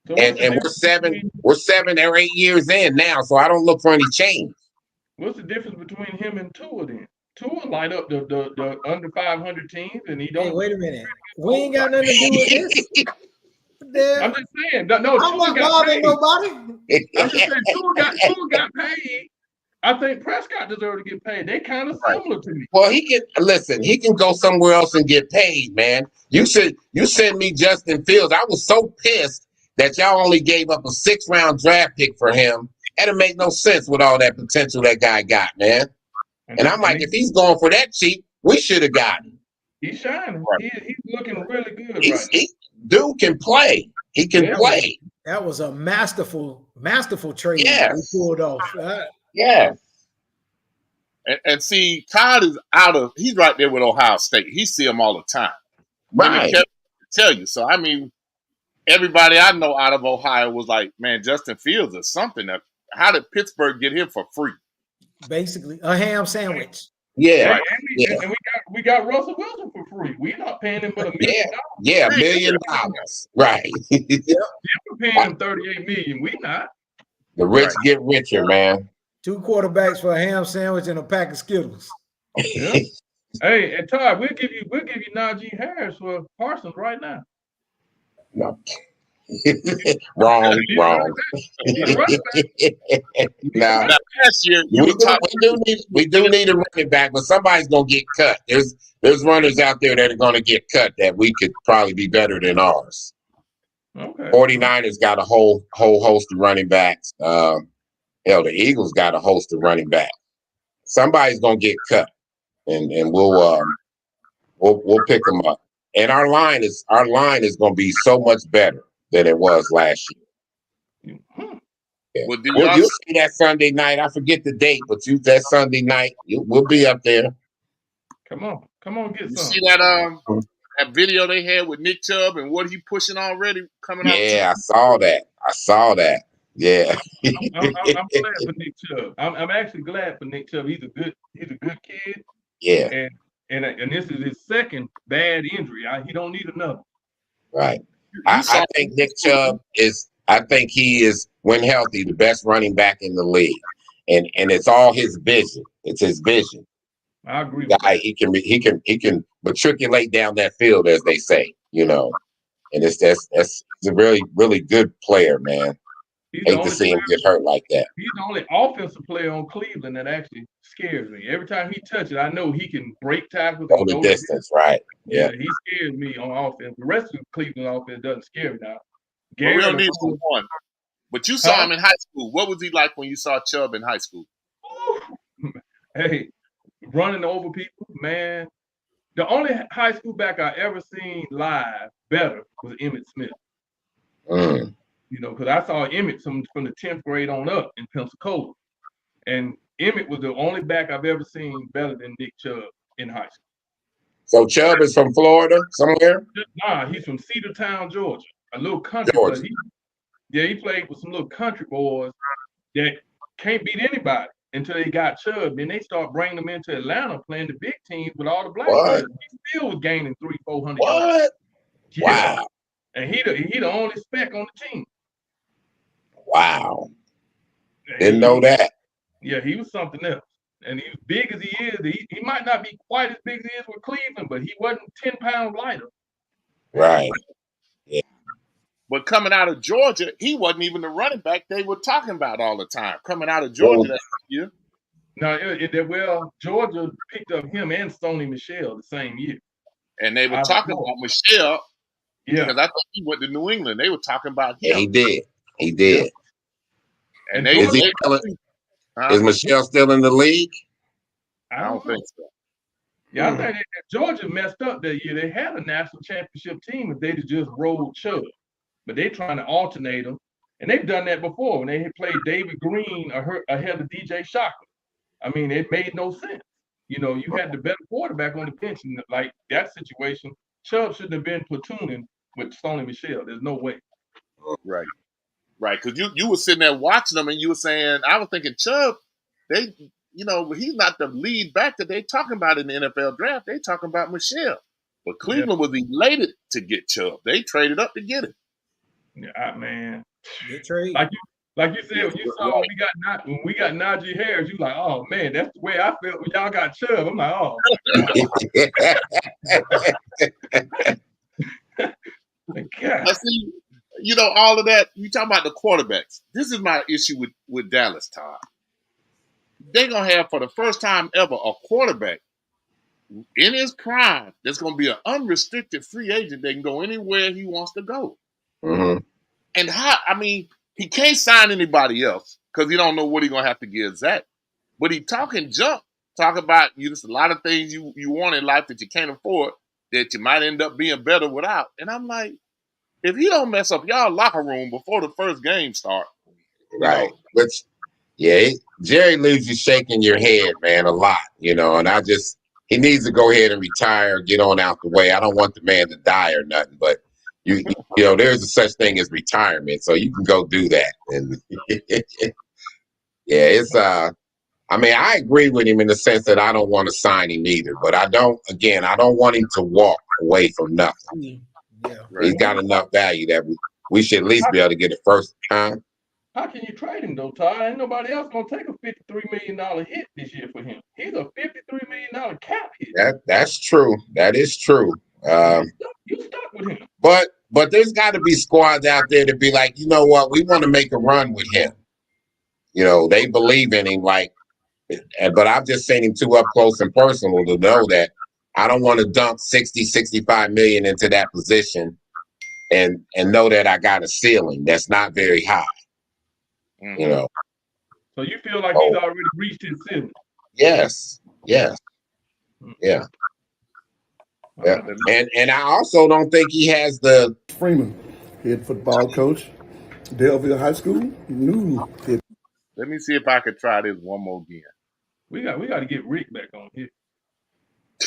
So and we're 7 or 8 years in now, so I don't look for any change. What's the difference between him and Tua then? Tua light up the under 500 teams, and he don't. Hey, wait a minute. We ain't got nothing to do with this. I'm just saying. No, I'm not bothering nobody. I'm just saying Tua got paid. I think Prescott deserved to get paid. They kind of similar to me. Well, he can go somewhere else and get paid, man. You send me Justin Fields. I was so pissed that y'all only gave up a 6th-round draft pick for him. That'd make no sense with all that potential that guy got, man. And I'm like, if he's going for that cheap, we should have got him. He's shining. Right. He's looking really good right now. Dude can play. He can play. That was a masterful trade. Yes. We pulled off. Yeah. And see, Todd is he's right there with Ohio State. He see them all the time. Right. Tell you. So, I mean, everybody I know out of Ohio was like, man, Justin Fields is something. How did Pittsburgh get him for free? Basically, a ham sandwich. Yeah. Right. And we got Russell Wilson for free. We're not paying him but $1 million. Yeah, $1 million. Right. We're paying him $38 million. We not. The rich get richer, man. 2 quarterbacks for a ham sandwich and a pack of Skittles. Yeah. Hey, and Todd, we'll give you Najee Harris for Parsons right now. No. wrong. Now, last year we do need a running back, but somebody's gonna get cut. There's runners out there that are gonna get cut that we could probably be better than ours. Okay. 49ers got a whole host of running backs. Hell, the Eagles got a host of running backs. Somebody's gonna get cut, and we'll pick them up. And our line is gonna be so much better than it was last year. Yeah. Well, You'll see that Sunday night. I forget the date, but that Sunday night, we'll be up there. Come on, get some. See that that video they had with Nick Chubb and what he pushing already coming out? Yeah, I saw that. Yeah. I'm glad for Nick Chubb. I'm actually glad for Nick Chubb. He's a good kid. Yeah. And this is his second bad injury. He don't need another. Right. I think Nick Chubb he is, when healthy, the best running back in the league. And it's all his vision. It's his vision. I agree. He can matriculate down that field, as they say, And that's a really, really good player, man. Hate to see him get hurt like that. He's the only offensive player on Cleveland that actually scares me. Every time he touches, I know he can break tackles. Go the distance, right? Yeah. He scares me on offense. The rest of the Cleveland offense doesn't scare me now. We don't need one. But you saw him in high school. What was he like when you saw Chubb in high school? Hey, running over people, man. The only high school back I ever seen live better was Emmitt Smith. Because I saw Emmitt from the 10th grade on up in Pensacola. And Emmitt was the only back I've ever seen better than Nick Chubb in high school. So Chubb is from Florida somewhere? Nah, he's from Cedartown, Georgia. A little country. Georgia. He played with some little country boys that can't beat anybody until they got Chubb. Then they start bringing them into Atlanta playing the big teams with all the black players. He still was gaining 300-400 yards. Yeah. Wow. And he the only spec on the team. Wow. Didn't know that. Yeah, he was something else. And he was big as he is. He might not be quite as big as he is with Cleveland, but he wasn't 10 pounds lighter. Right. Yeah. But coming out of Georgia, he wasn't even the running back they were talking about all the time. Coming out of Georgia that year. No, Georgia picked up him and Stoney Michel the same year. And they were talking about Michel. Yeah. Because I thought he went to New England. They were talking about him. Yeah, he did. Yeah. And is Michel still in the league? I don't think so. Yeah, I think that Georgia messed up that year. They had a national championship team if they'd just rolled Chubb. But they're trying to alternate them. And they've done that before when they had played David Green ahead of DJ Shocker. I mean, it made no sense. You had the better quarterback on the bench. And like that situation, Chubb shouldn't have been platooning with Stoney Michel. There's no way. Right. Right. Because you were sitting there watching them and you were saying, I was thinking Chubb, he's not the lead back that they talking about in the NFL draft. They talking about Michel. But Cleveland was elated to get Chubb. They traded up to get him. Yeah, man. Good trade. Like you said, when you saw when we got Najee Harris, you like, oh man, that's the way I felt when y'all got Chubb. I'm like, oh. God. See, all of that. You talking about the quarterbacks. This is my issue with Dallas, Todd. They're gonna have for the first time ever a quarterback in his prime that's gonna be an unrestricted free agent that can go anywhere he wants to go. Mm-hmm. And he can't sign anybody else because he don't know what he's gonna have to give Zach. But he talk about just a lot of things you want in life that you can't afford that you might end up being better without. And I'm like, if he don't mess up y'all locker room before the first game start, right? Jerry leaves you shaking your head, man, a lot, and he needs to go ahead and retire, get on out the way. I don't want the man to die or nothing, but there's a such thing as retirement, so you can go do that. And I agree with him in the sense that I don't want to sign him either, but I don't want him to walk away from nothing. Yeah, right. He's got enough value that we should at least be able to get it first time. How can you trade him though, Todd? Ain't nobody else gonna take a $53 million hit this year for him. He's a $53 million cap hit. That's true. That is true. You stuck with him. But But there's got to be squads out there to be like, you know what, we want to make a run with him. You know, they believe in him, but I've just seen him too up close and personal to know that I don't want to dump 60, 65 million into that position and know that I got a ceiling that's not very high. Mm-hmm. You know. So you feel like he's already reached his ceiling? Yes. Yeah. Yeah. And I also don't think he has the Freeman, head football coach, Delville High School, new head. Let me see if I could try this one more again. We got to get Rick back on here.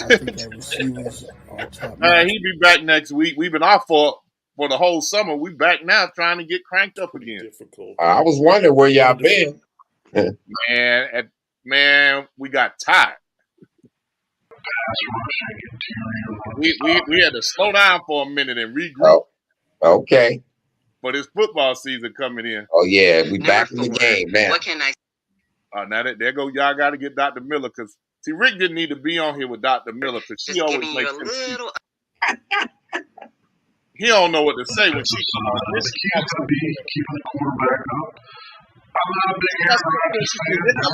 I think that receivers are top. He'll be back next week. We've been off for the whole summer. We back now trying to get cranked up again. Difficult. I was wondering where y'all been. Man, we got tired. We had to slow down for a minute and regroup. Oh, okay. For this football season coming in. Oh yeah, we back in the game now. What can I? Now there go y'all got to get Dr. Miller because see Rick didn't need to be on here with Dr. Miller because she always makes him little... He don't know what to say when she. The key is to be keeping the quarterback up. I'm not a big I'm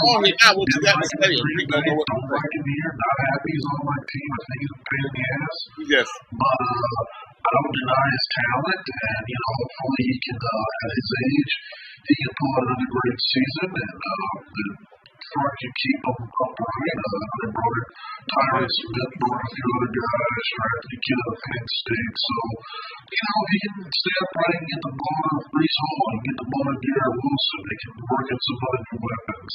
on here now. What you got to say? Rick don't know what to say. Not happy he's on my team. I think he's a pain in the ass. Yes. But I don't deny his talent, and hopefully he can, at his age, he can pull out another great season, and the front can keep him upright. They brought in Tyron Smith, brought a few other guys, drafted a kid out of Penn State. So, if he can stay upright and get the ball to Brees Hall and get the ball to Garrett Wilson, they can work in some other new weapons.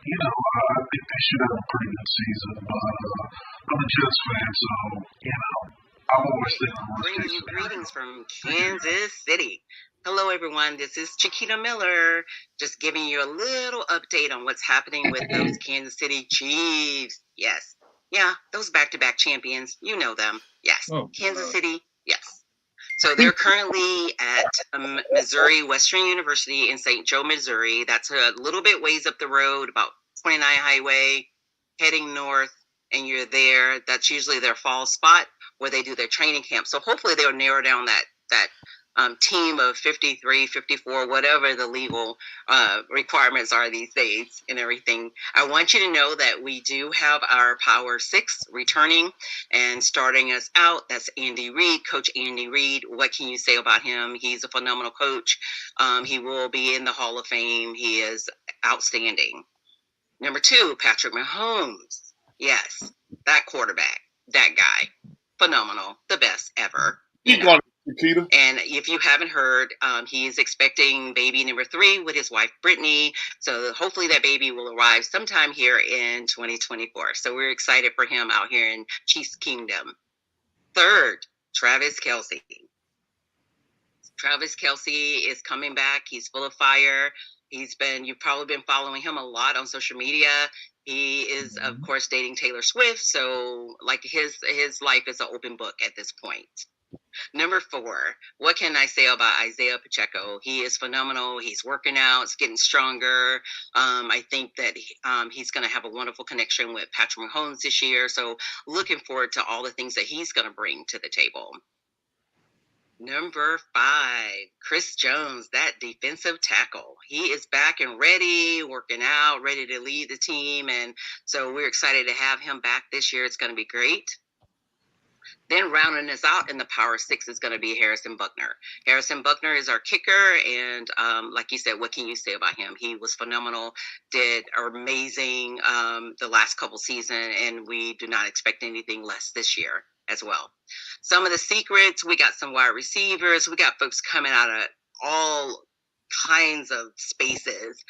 I think they should have a pretty good season, but I'm a Jets fan, so, I'm always bringing you greetings from Kansas City. Hello, everyone. This is Chiquita Miller, just giving you a little update on what's happening with those Kansas City Chiefs. Yes. Yeah, those back-to-back champions. You know them. Yes. Kansas City. Yes. So they're currently at Missouri Western University in St. Joe, Missouri. That's a little bit ways up the road, about 29 Highway, heading north, and you're there. That's usually their fall spot where they do their training camp. So hopefully they'll narrow down that team of 53, 54, whatever the legal requirements are these days and everything. I want you to know that we do have our Power 6 returning and starting us out. That's Andy Reid, Coach Andy Reid. What can you say about him? He's a phenomenal coach. He will be in the Hall of Fame. He is outstanding. Number 2, Patrick Mahomes. Yes, that quarterback, that guy. Phenomenal. The best ever. And if you haven't heard, he is expecting baby number 3 with his wife, Brittany. So hopefully that baby will arrive sometime here in 2024. So we're excited for him out here in Chiefs Kingdom. 3rd, Travis Kelce. Travis Kelce is coming back. He's full of fire. You've probably been following him a lot on social media. He is, of course, dating Taylor Swift. So like his life is an open book at this point. Number 4, what can I say about Isaiah Pacheco? He is phenomenal. He's working out. He's getting stronger. I think that he's going to have a wonderful connection with Patrick Mahomes this year. So looking forward to all the things that he's going to bring to the table. Number 5, Chris Jones, that defensive tackle. He is back and ready, working out, ready to lead the team. And so we're excited to have him back this year. It's going to be great. Then rounding us out in the Power 6 is going to be Harrison Buckner. Harrison Buckner is our kicker, and like you said, what can you say about him? He was phenomenal, did amazing the last couple seasons, and we do not expect anything less this year as well. Some of the secrets, we got some wide receivers, we got folks coming out of all kinds of spaces.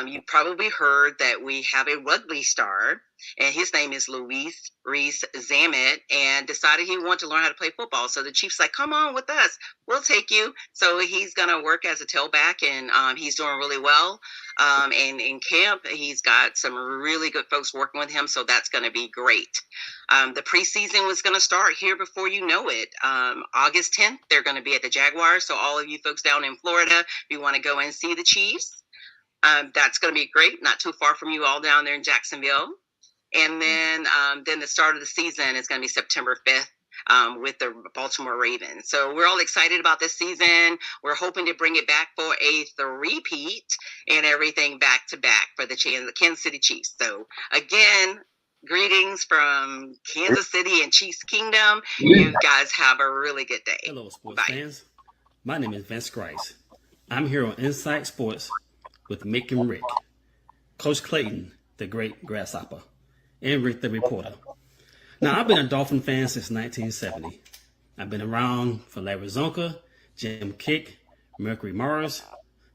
You probably heard that we have a rugby star, and his name is Luis Rees-Zammit, and decided he wanted to learn how to play football. So the Chiefs like, come on with us, we'll take you. So he's going to work as a tailback, and he's doing really well. And in camp, he's got some really good folks working with him, so that's going to be great. The preseason was going to start here before you know it. August 10th, they're going to be at the Jaguars. So all of you folks down in Florida, if you want to go and see the Chiefs, that's going to be great. Not too far from you all down there in Jacksonville. And then the start of the season is going to be September 5th. with the Baltimore Ravens. So we're all excited about this season. We're hoping to bring it back for a three-peat and everything back to back for the Kansas City Chiefs. So again, greetings from Kansas City and Chiefs Kingdom. You guys have a really good day. Hello, sports fans. My name is Vince Grice. I'm here on Inside Sports with Mick and Rick, Coach Clayton, the great grasshopper, and Rick the reporter. Now, I've been a Dolphin fan since 1970. I've been around for Larry Zonka, Jim Kick, Mercury Morris,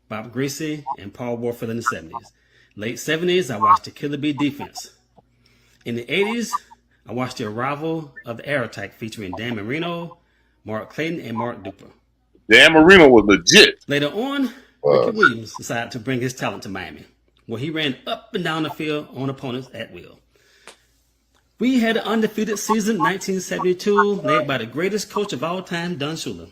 Bob Greasy, and Paul Warfield in the 70s. Late 70s, I watched the Killer Bee defense. In the 80s, I watched the arrival of the Air Attack featuring Dan Marino, Mark Clayton, and Mark Duper. Dan Marino was legit. Later on, Ricky Williams decided to bring his talent to Miami, where he ran up and down the field on opponents at will. We had an undefeated season in 1972, led by the greatest coach of all time, Don Shula.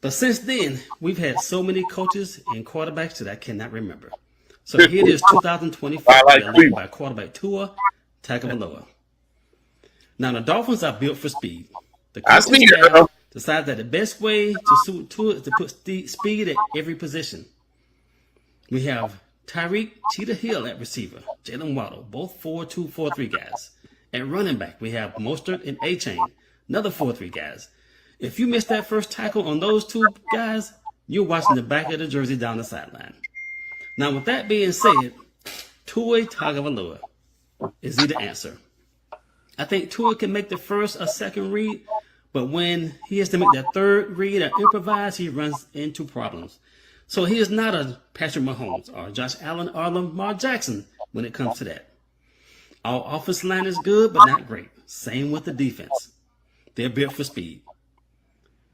But since then, we've had so many coaches and quarterbacks that I cannot remember. So here it is, 2024, led by quarterback Tua Tagovailoa. Now, the Dolphins are built for speed. The coaching staff decided that the best way to suit Tua is to put speed at every position. We have Tyreek Cheetah Hill at receiver, Jalen Waddle, both 4.2, 4.3 guys. At running back, we have Mostert and A-Chain, another 4.3 guys. If you miss that first tackle on those two guys, you're watching the back of the jersey down the sideline. Now, with that being said, Tua Tagovailoa, is he the answer? I think Tua can make the first or second read, but when he has to make that third read or improvise, he runs into problems. So he is not a Patrick Mahomes or Josh Allen or Lamar Jackson when it comes to that. Our offensive line is good, but not great. Same with the defense. They're built for speed.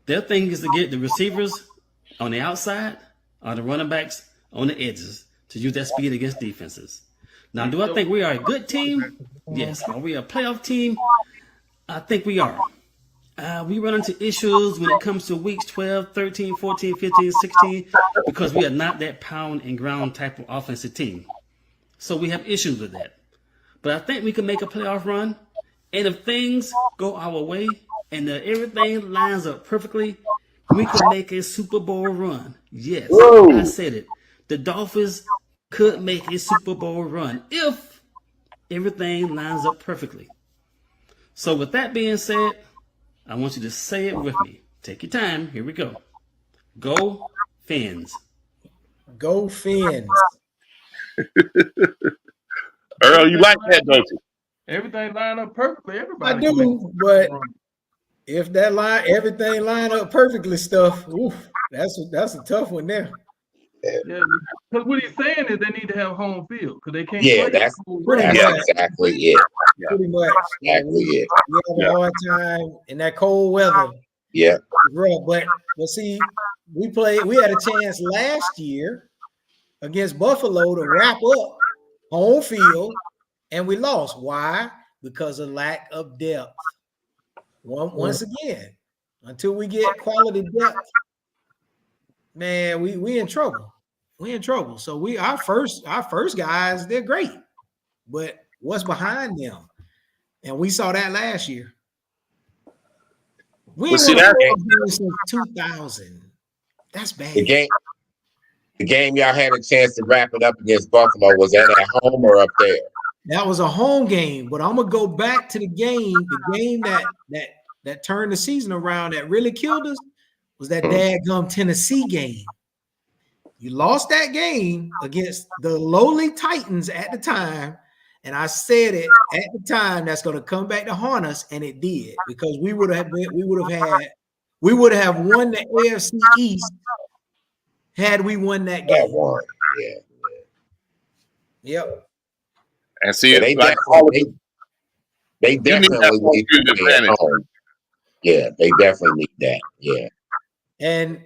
Their thing is to get the receivers on the outside or the running backs on the edges to use that speed against defenses. Now, do I think we are a good team? Yes. Are we a playoff team? I think we are. We run into issues when it comes to weeks 12, 13, 14, 15, 16, because we are not that pound and ground type of offensive team. So we have issues with that. But I think we can make a playoff run. And if things go our way and everything lines up perfectly, we can make a Super Bowl run. Yes, I said it. The Dolphins could make a Super Bowl run if everything lines up perfectly. So with that being said, I want you to say it with me. Take your time. Here we go. Go Fins. Go Fins. Earl, you like that, don't you? Everything line up perfectly. Everybody. I do, but if everything line up perfectly stuff, that's a tough one there. Yeah, because what he's saying is they need to have home field because they can't. Yeah, that's exactly it. Pretty much. Exactly it. We have a hard time in that cold weather. Yeah. But see, we had a chance last year against Buffalo to wrap up home field, and we lost. Why? Because of lack of depth. Once again, until we get quality depth, man, we in trouble. We in trouble. So our first guys, they're great, but what's behind them? And we saw that last year. We won since 2000. That's bad. The game y'all had a chance to wrap it up against Buffalo, was that at home or up there? That was a home game, but I'm gonna go back to the game that turned the season around that really killed us was that daggum Tennessee game. You lost that game against the lowly Titans at the time, and I said it at the time that's going to come back to haunt us, and it did, because we would have won the AFC East had we won that game. Yep. And see, they definitely need that. Yeah, they definitely need that. Yeah. And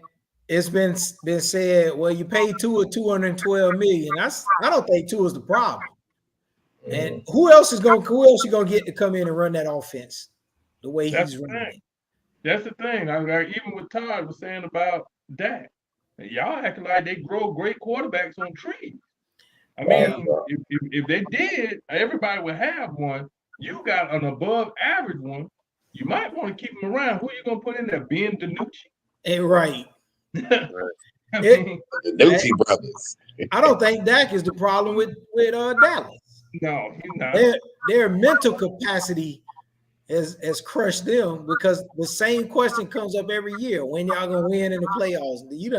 it's been said, well, you paid Tua $212 million. I don't think Tua is the problem. And who else you gonna get to come in and run that offense the way he's running it? That's the thing. Even what Todd was saying about Dak, y'all acting like they grow great quarterbacks on trees. I mean, if they did, everybody would have one. You got an above average one, You might want to keep him around. Who you gonna put in there? Ben DiNucci? Hey, right. The DiNucci brothers. I don't think Dak is the problem with Dallas. No, he's not. Their mental capacity has crushed them because the same question comes up every year: when y'all gonna win in the playoffs? You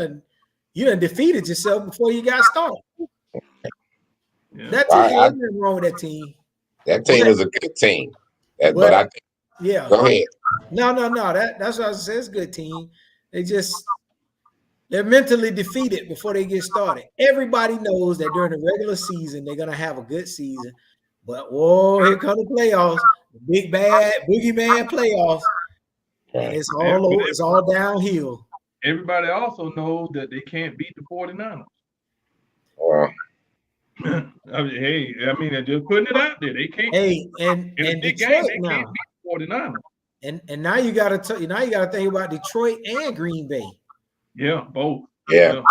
done defeated yourself before you got started. Yeah. That team, ain't nothing wrong with that team. That team is a good team. But I think, yeah. Go ahead. No. That's what I said. It's a good team. They're mentally defeated before they get started. Everybody knows that during the regular season they're gonna have a good season, but whoa, here come the playoffs, the big bad boogeyman playoffs, and it's all over. It's all downhill. Everybody also knows that they can't beat the 49ers. Hey, I mean, they're just putting it out there. They can't. Hey, and Detroit they can't beat the 49ers. And now you got to think about Detroit and Green Bay. Yeah, both. Yeah.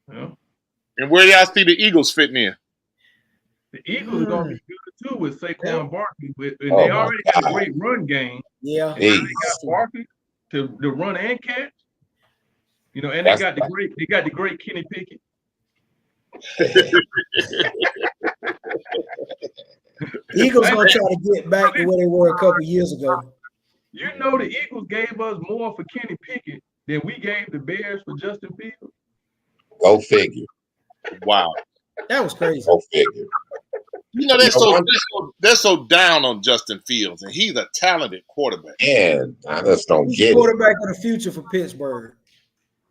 And where y'all see the Eagles fitting in? The Eagles are gonna be good too with Saquon Barkley. They already got a great run game. Yeah, they got Barkley to run and catch. You know, and they got the great Kenny Pickett. Eagles gonna try to get back to where they were a couple years ago. You know, the Eagles gave us more for Kenny Pickett than we gave the Bears for Justin Fields. Go figure. Wow, that was crazy. Go figure. You know, they're so down on Justin Fields, and he's a talented quarterback. Yeah, I just don't get it. Quarterback of the future for Pittsburgh.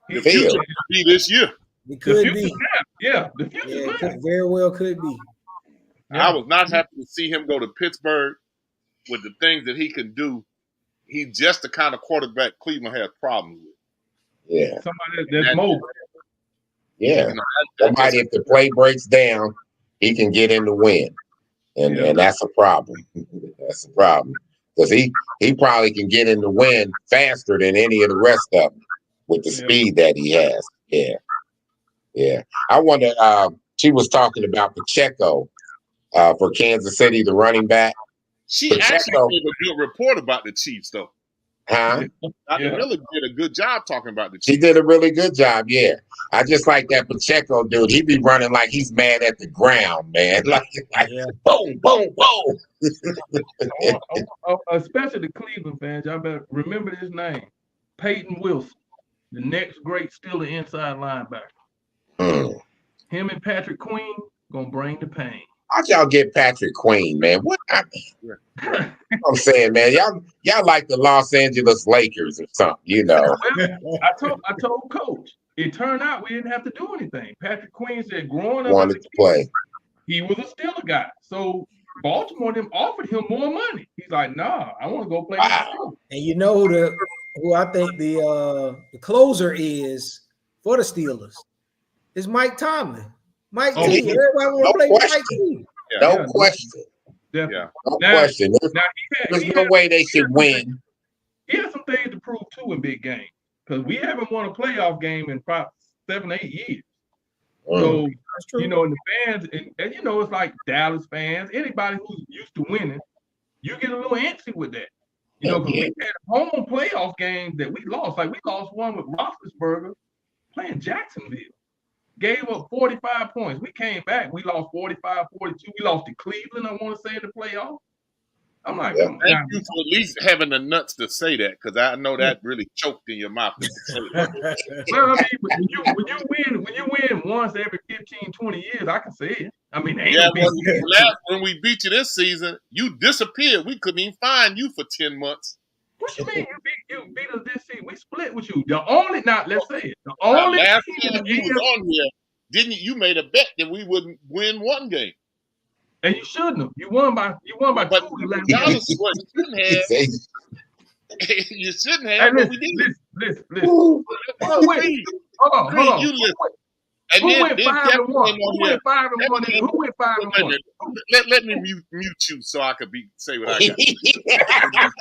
The future could be this year. It could be. Yeah, the future very well could be. I was not happy to see him go to Pittsburgh with the things that he can do. He's just the kind of quarterback Cleveland has problems with. Yeah. Somebody that's mobile. Yeah. Somebody, if the play breaks down, he can get in the win. And that's a problem. That's a problem. Because he probably can get in the win faster than any of the rest of them with the speed that he has. Yeah. Yeah. I wonder, she was talking about Pacheco for Kansas City, the running back. She actually gave a good report about the Chiefs, though. Huh? Dr. Miller did a good job talking about the Chiefs. She did a really good job, yeah. I just like that Pacheco dude. He be running like he's mad at the ground, man. Like boom, boom, boom. Especially the Cleveland fans, y'all better remember his name. Peyton Wilson, the next great Steeler inside linebacker. Him and Patrick Queen gonna bring the pain. How'd y'all get Patrick Queen, man? What I'm saying, man, y'all like the Los Angeles Lakers or something, you know. I told Coach, it turned out we didn't have to do anything. Patrick Queen said growing up wanted to play. He was a Steeler guy. So Baltimore them offered him more money. He's like, nah, I want to go play. And you know who I think the closer is for the Steelers is Mike Tomlin. Mike T. Everybody want to play with Mike T. No question. Yeah. No question. There's no way they should win. He has some things to prove too in big games because we haven't won a playoff game in probably 7-8 years. So you know, and the fans, and you know, it's like Dallas fans, anybody who's used to winning, you get a little antsy with that. You know, because we had home playoff games that we lost. Like we lost one with Roethlisberger playing Jacksonville. Gave up 45 points. We came back. We lost 45-42. We lost to Cleveland, I want to say, in the playoffs. I'm like, thank you for at least having the nuts to say that, because I know that really choked in your mouth. Well, I mean, when you win once every 15, 20 years, I can say it. I mean, when we beat you this season, you disappeared. We couldn't even find you for 10 months. What you mean? You beat us this season? We split with you. Let's say it. The only last season you was on here, didn't you? You made a bet that we wouldn't win one game. And you shouldn't have. You won by 2. Regardless of what you shouldn't have. You shouldn't have. Hey, listen. Hold on. You listen. Who went 5-1? Who went 5-1? Let me mute you so I could say what I got.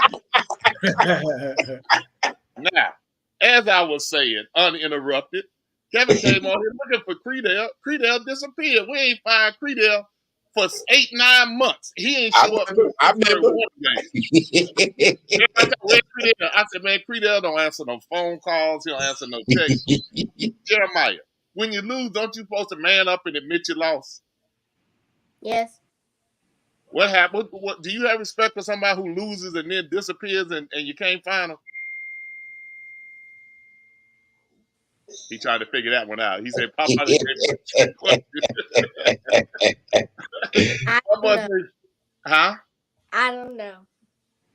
Now, as I was saying, uninterrupted, Kevin came on here looking for Creedell. Creedell disappeared. We ain't find Creedell for 8-9 months. He ain't show up. I remember. I said, man, Creedell don't answer no phone calls. He don't answer no texts. Jeremiah, when you lose, don't you supposed to man up and admit you lost? Yes. What happened? What do you have respect for somebody who loses and then disappears and you can't find him? He tried to figure that one out. He said, Papa, huh? I don't know.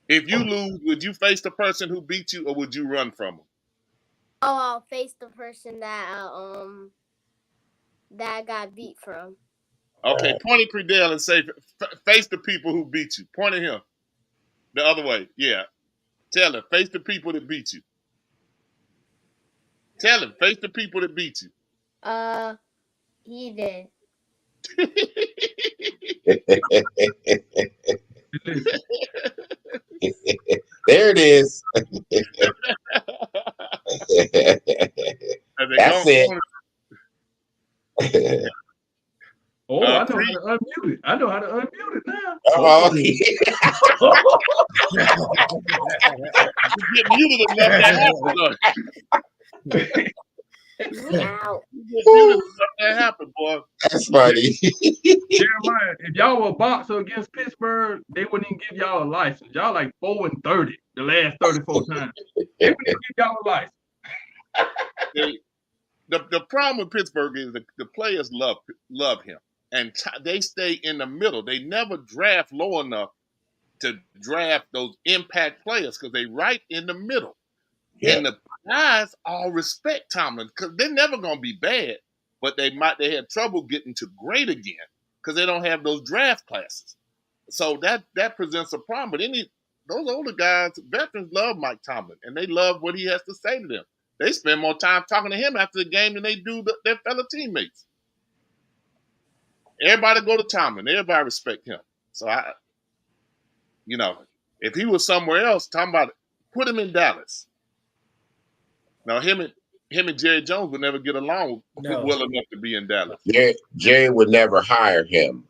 If you lose, would you face the person who beat you or would you run from him? Oh, I'll face the person that I got beat from. Okay, point at Creedell and say, face the people who beat you. Point at him. The other way. Yeah. Tell him, face the people that beat you. Tell him, face the people that beat you. He did. There it is. That's it. Oh, I know how to unmute it. I know how to unmute it now. Oh, You get muted enough that happened, boy. That's funny. Jeremiah, if y'all were boxer against Pittsburgh, they wouldn't even give y'all a license. Y'all like 4-30 the last 34 times. They wouldn't even give y'all a license. The problem with Pittsburgh is the players love him, and they stay in the middle. They never draft low enough to draft those impact players because they right in the middle. Yeah. And the guys all respect Tomlin because they're never going to be bad, but they had trouble getting to great again because they don't have those draft classes. So that presents a problem. But those older guys, veterans, love Mike Tomlin, and they love what he has to say to them. They spend more time talking to him after the game than they do their fellow teammates. Everybody go to Tomlin. Everybody respect him. So if he was somewhere else, talking about it, put him in Dallas. Now him and Jerry Jones would never get along well enough to be in Dallas. Jerry would never hire him.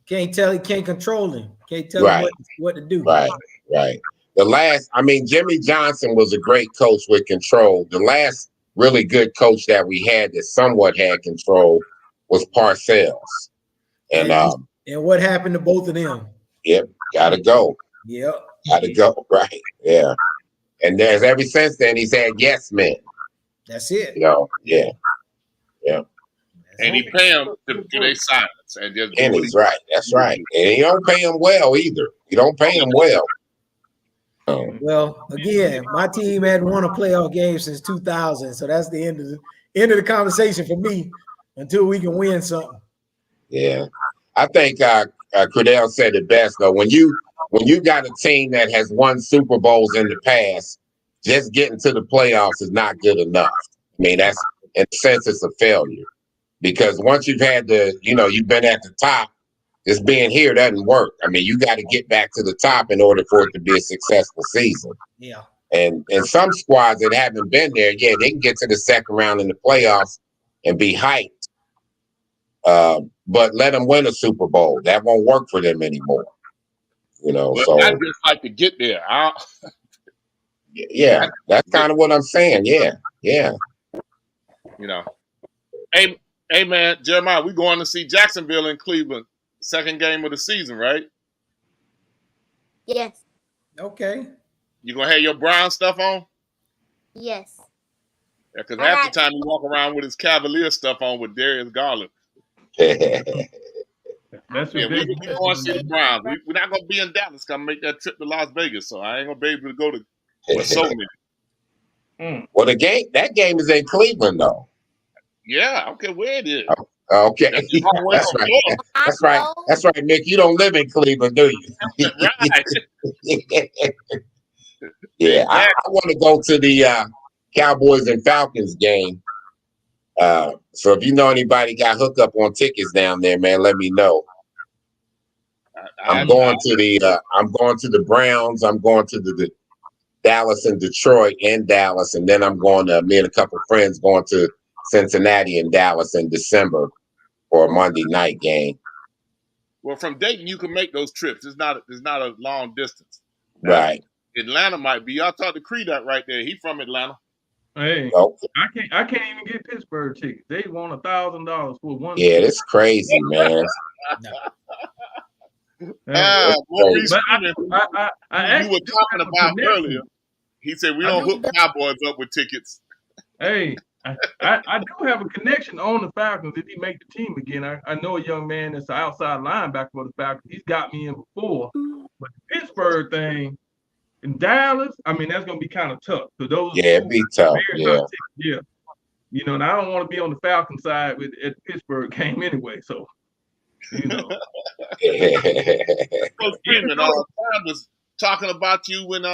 Can't control him. Can't tell him what to do. Right. Jimmy Johnson was a great coach with control. The last really good coach that we had that somewhat had control was Parcells. And what happened to both of them? Yep, gotta go. Yep. Gotta go, right. Yeah. And ever since then he's had yes men. That's it. Yeah. And he pay them to their silence. And he's right. That's right. And he don't pay him well either. He don't pay him well. Well, again, my team hadn't won a playoff game since 2000, so that's the end of the conversation for me until we can win something. Yeah, I think Creedell said it best though. When you got a team that has won Super Bowls in the past, just getting to the playoffs is not good enough. I mean, that's in a sense it's a failure because once you've had you've been at the top. Just being here doesn't work. I mean, you got to get back to the top in order for it to be a successful season. Yeah. And some squads that haven't been there, they can get to the second round in the playoffs and be hyped. But let them win a Super Bowl. That won't work for them anymore. So I just like to get there. Yeah, that's kind of what I'm saying. Yeah. Hey man, Jeremiah, we going to see Jacksonville in Cleveland. Second game of the season, right? Yes. Okay. You gonna have your Brown stuff on? Yes. Yeah, because half the time you walk around with his Cavalier stuff on with Darius Garland. That's we're going to see the Browns. We're not gonna be in Dallas. Gonna make that trip to Las Vegas, so I ain't gonna be able to go to so many. Well, that game is in Cleveland, though. Yeah, I don't care where it is. Okay, that's right, Mick. You don't live in Cleveland, do you? Right. Yeah, I want to go to the Cowboys and Falcons game. So if you know anybody got hooked up on tickets down there, man, let me know. I'm going to the Browns. I'm going to the Dallas and Detroit and Dallas, and then I'm going to me and a couple of friends going to Cincinnati and Dallas in December for a Monday night game. Well, from Dayton you can make those trips. It's not a long distance. Right. Atlanta might be. Y'all talk to Creed that right there. He from Atlanta. Hey, Okay. I can't even get Pittsburgh tickets. They want $1,000 for one. Yeah, it's crazy, man. But Maurice I you actually were do talking have a about connection. earlier. He said we I don't do- hook Cowboys up with tickets. Hey, I do have a connection on the Falcons if he make the team again. I know a young man that's an outside linebacker for the Falcons. He's got me in before. But the Pittsburgh thing in Dallas, I mean, that's going to be kind of tough. Because those Yeah, it'd be tough. very Yeah. hot teams, yeah. You know, and I don't want to be on the Falcon side at the Pittsburgh game anyway. So, you know. Coach Freeman all the time was talking about you when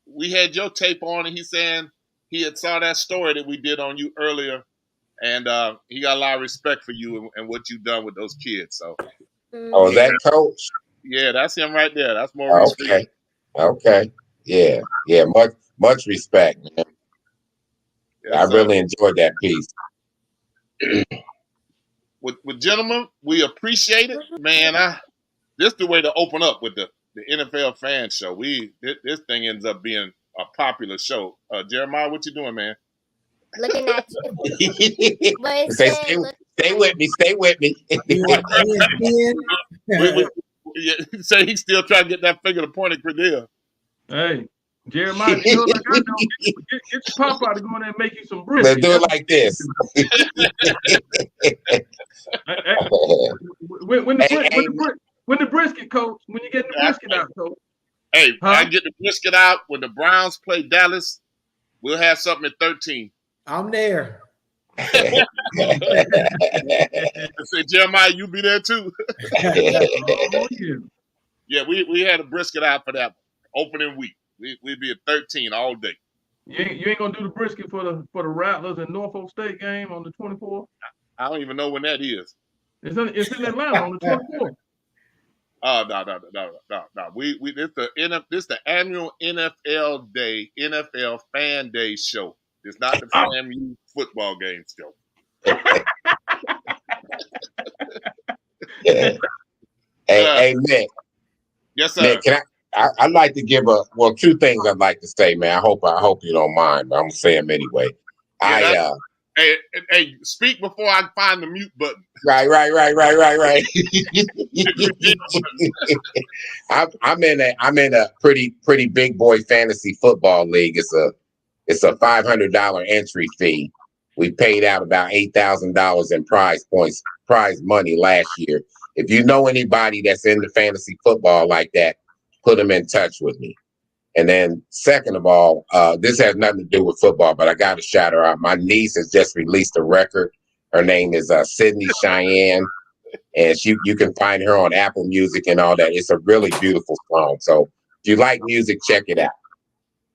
we had your tape on, and he's saying he had saw that story that we did on you earlier, and he got a lot of respect for you and what you've done with those kids. So, Oh, is that Coach? Yeah, that's him right there. That's Maurice. Okay. Okay. Yeah. Yeah. Much respect, man. Yes, I sir. really enjoyed that piece. With gentlemen, we appreciate it, man. This is the way to open up with the NFL fan show. This thing ends up being a popular show. Jeremiah, what you doing, man? Looking at you. But Say, stay with me. Stay with me. Say he's still trying to get that finger to point at Credell. Hey, Jeremiah, you know, like I know, get your pop out to go in there and make you some brisket. Let's do it like this. When the brisket, Coach, when you get the brisket out, Coach. Hey, I get the brisket out when the Browns play Dallas. We'll have something at 13. I'm there. I say, Jeremiah, you be there too. Oh, yeah. Yeah, we had a brisket out for that opening week. We'd be at 13 all day. You ain't gonna do the brisket for the Rattlers and Norfolk State game on the 24th? I don't even know when that is. It's in Atlanta on the 24th. Oh no. This the annual NFL Day, NFL Fan Day show. It's not the FAMU football game show. Hey, Mick. Yes, sir. Mick, I'd like to give two things I'd like to say, man. I hope you don't mind, but I'm gonna say them anyway. Yeah, hey, speak before I find the mute button. Right. I'm in a pretty big boy fantasy football league. It's a $500 entry fee. We paid out about $8,000 in prize money last year. If you know anybody that's into fantasy football like that, put them in touch with me. And then second of all, this has nothing to do with football, but I got to shout her out. My niece has just released a record. Her name is Sydney Cheyenne, and you can find her on Apple Music and all that. It's a really beautiful song. So if you like music, check it out.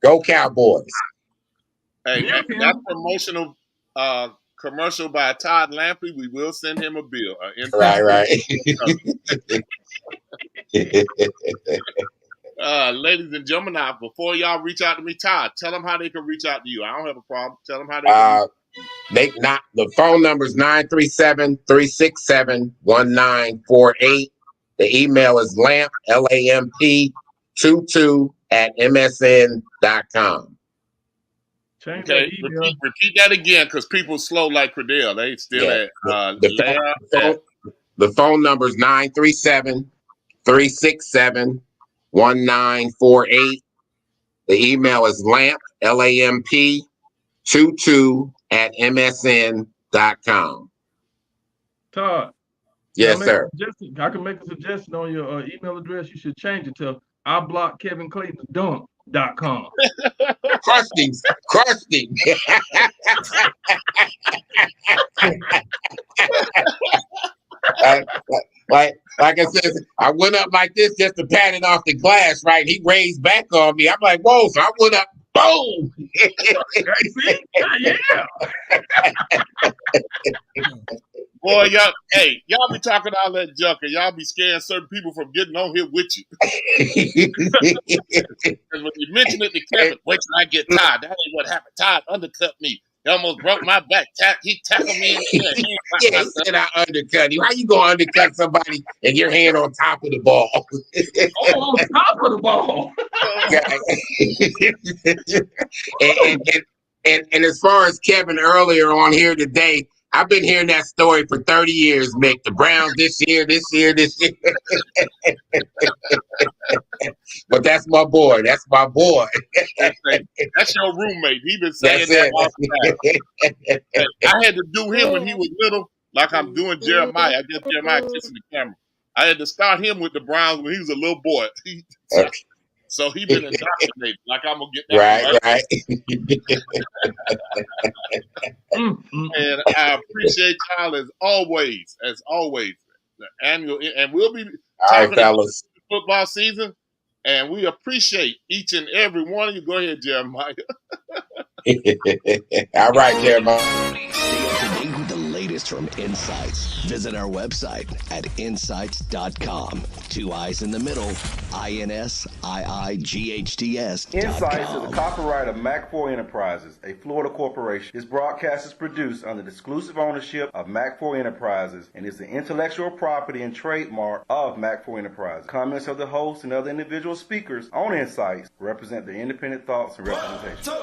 Go Cowboys. Hey, that promotional commercial by Todd Lampley, we will send him a bill. Right. Ladies and gentlemen, now before y'all reach out to me, Todd, tell them how they can reach out to you. I don't have a problem. Tell them how they can the phone number is 937-367-1948. The email is lamp, LAMP22 @msn.com. Okay, repeat that again because people slow like Credell. They still at the phone number is 937-367-1948. The email is lamp, LAMP22 @msn.com. Todd. Yes, sir. I can make a suggestion on your email address. You should change it to IBlockKevinClaytonDunk.com. Crusty. Like I said, I went up like this just to pat it off the glass, right? He raised back on me. I'm like, whoa, so I went up, boom. Yeah. Boy, y'all be talking all that junk and y'all be scaring certain people from getting on here with you. Because when you mention it to Kevin, wait till I get Todd. That ain't what happened. Todd undercut me. He almost broke my back. He tackled me in the head. Yeah, he said I undercut you. How you gonna undercut somebody and your hand on top of the ball? On top of the ball. and as far as Kevin earlier on here today, I've been hearing that story for 30 years, Mick. The Browns this year. But that's my boy. That's my boy. That's your roommate. He been saying that all the time. I had to do him when he was little, like I'm doing Jeremiah. I guess Jeremiah kissing the camera. I had to start him with the Browns when he was a little boy. So he been indoctrinated. Like I'm gonna get that right. And I appreciate y'all as always. The annual, and we'll be talking about the football season. And we appreciate each and every one of you. Go ahead, Jeremiah. All right, Jeremiah. Stay up to date with the latest from INSiiGHTS. Visit our website at INSiiGHTS.com. 2 I's in the middle. INSiiGHTS. INSiiGHTS is a copyright of Mac4 Enterprises, a Florida corporation. This broadcast is produced under the exclusive ownership of Mac4 Enterprises and is the intellectual property and trademark of Mac4 Enterprises. Comments of the host and other individual speakers on INSiiGHTS represent their independent thoughts and representation.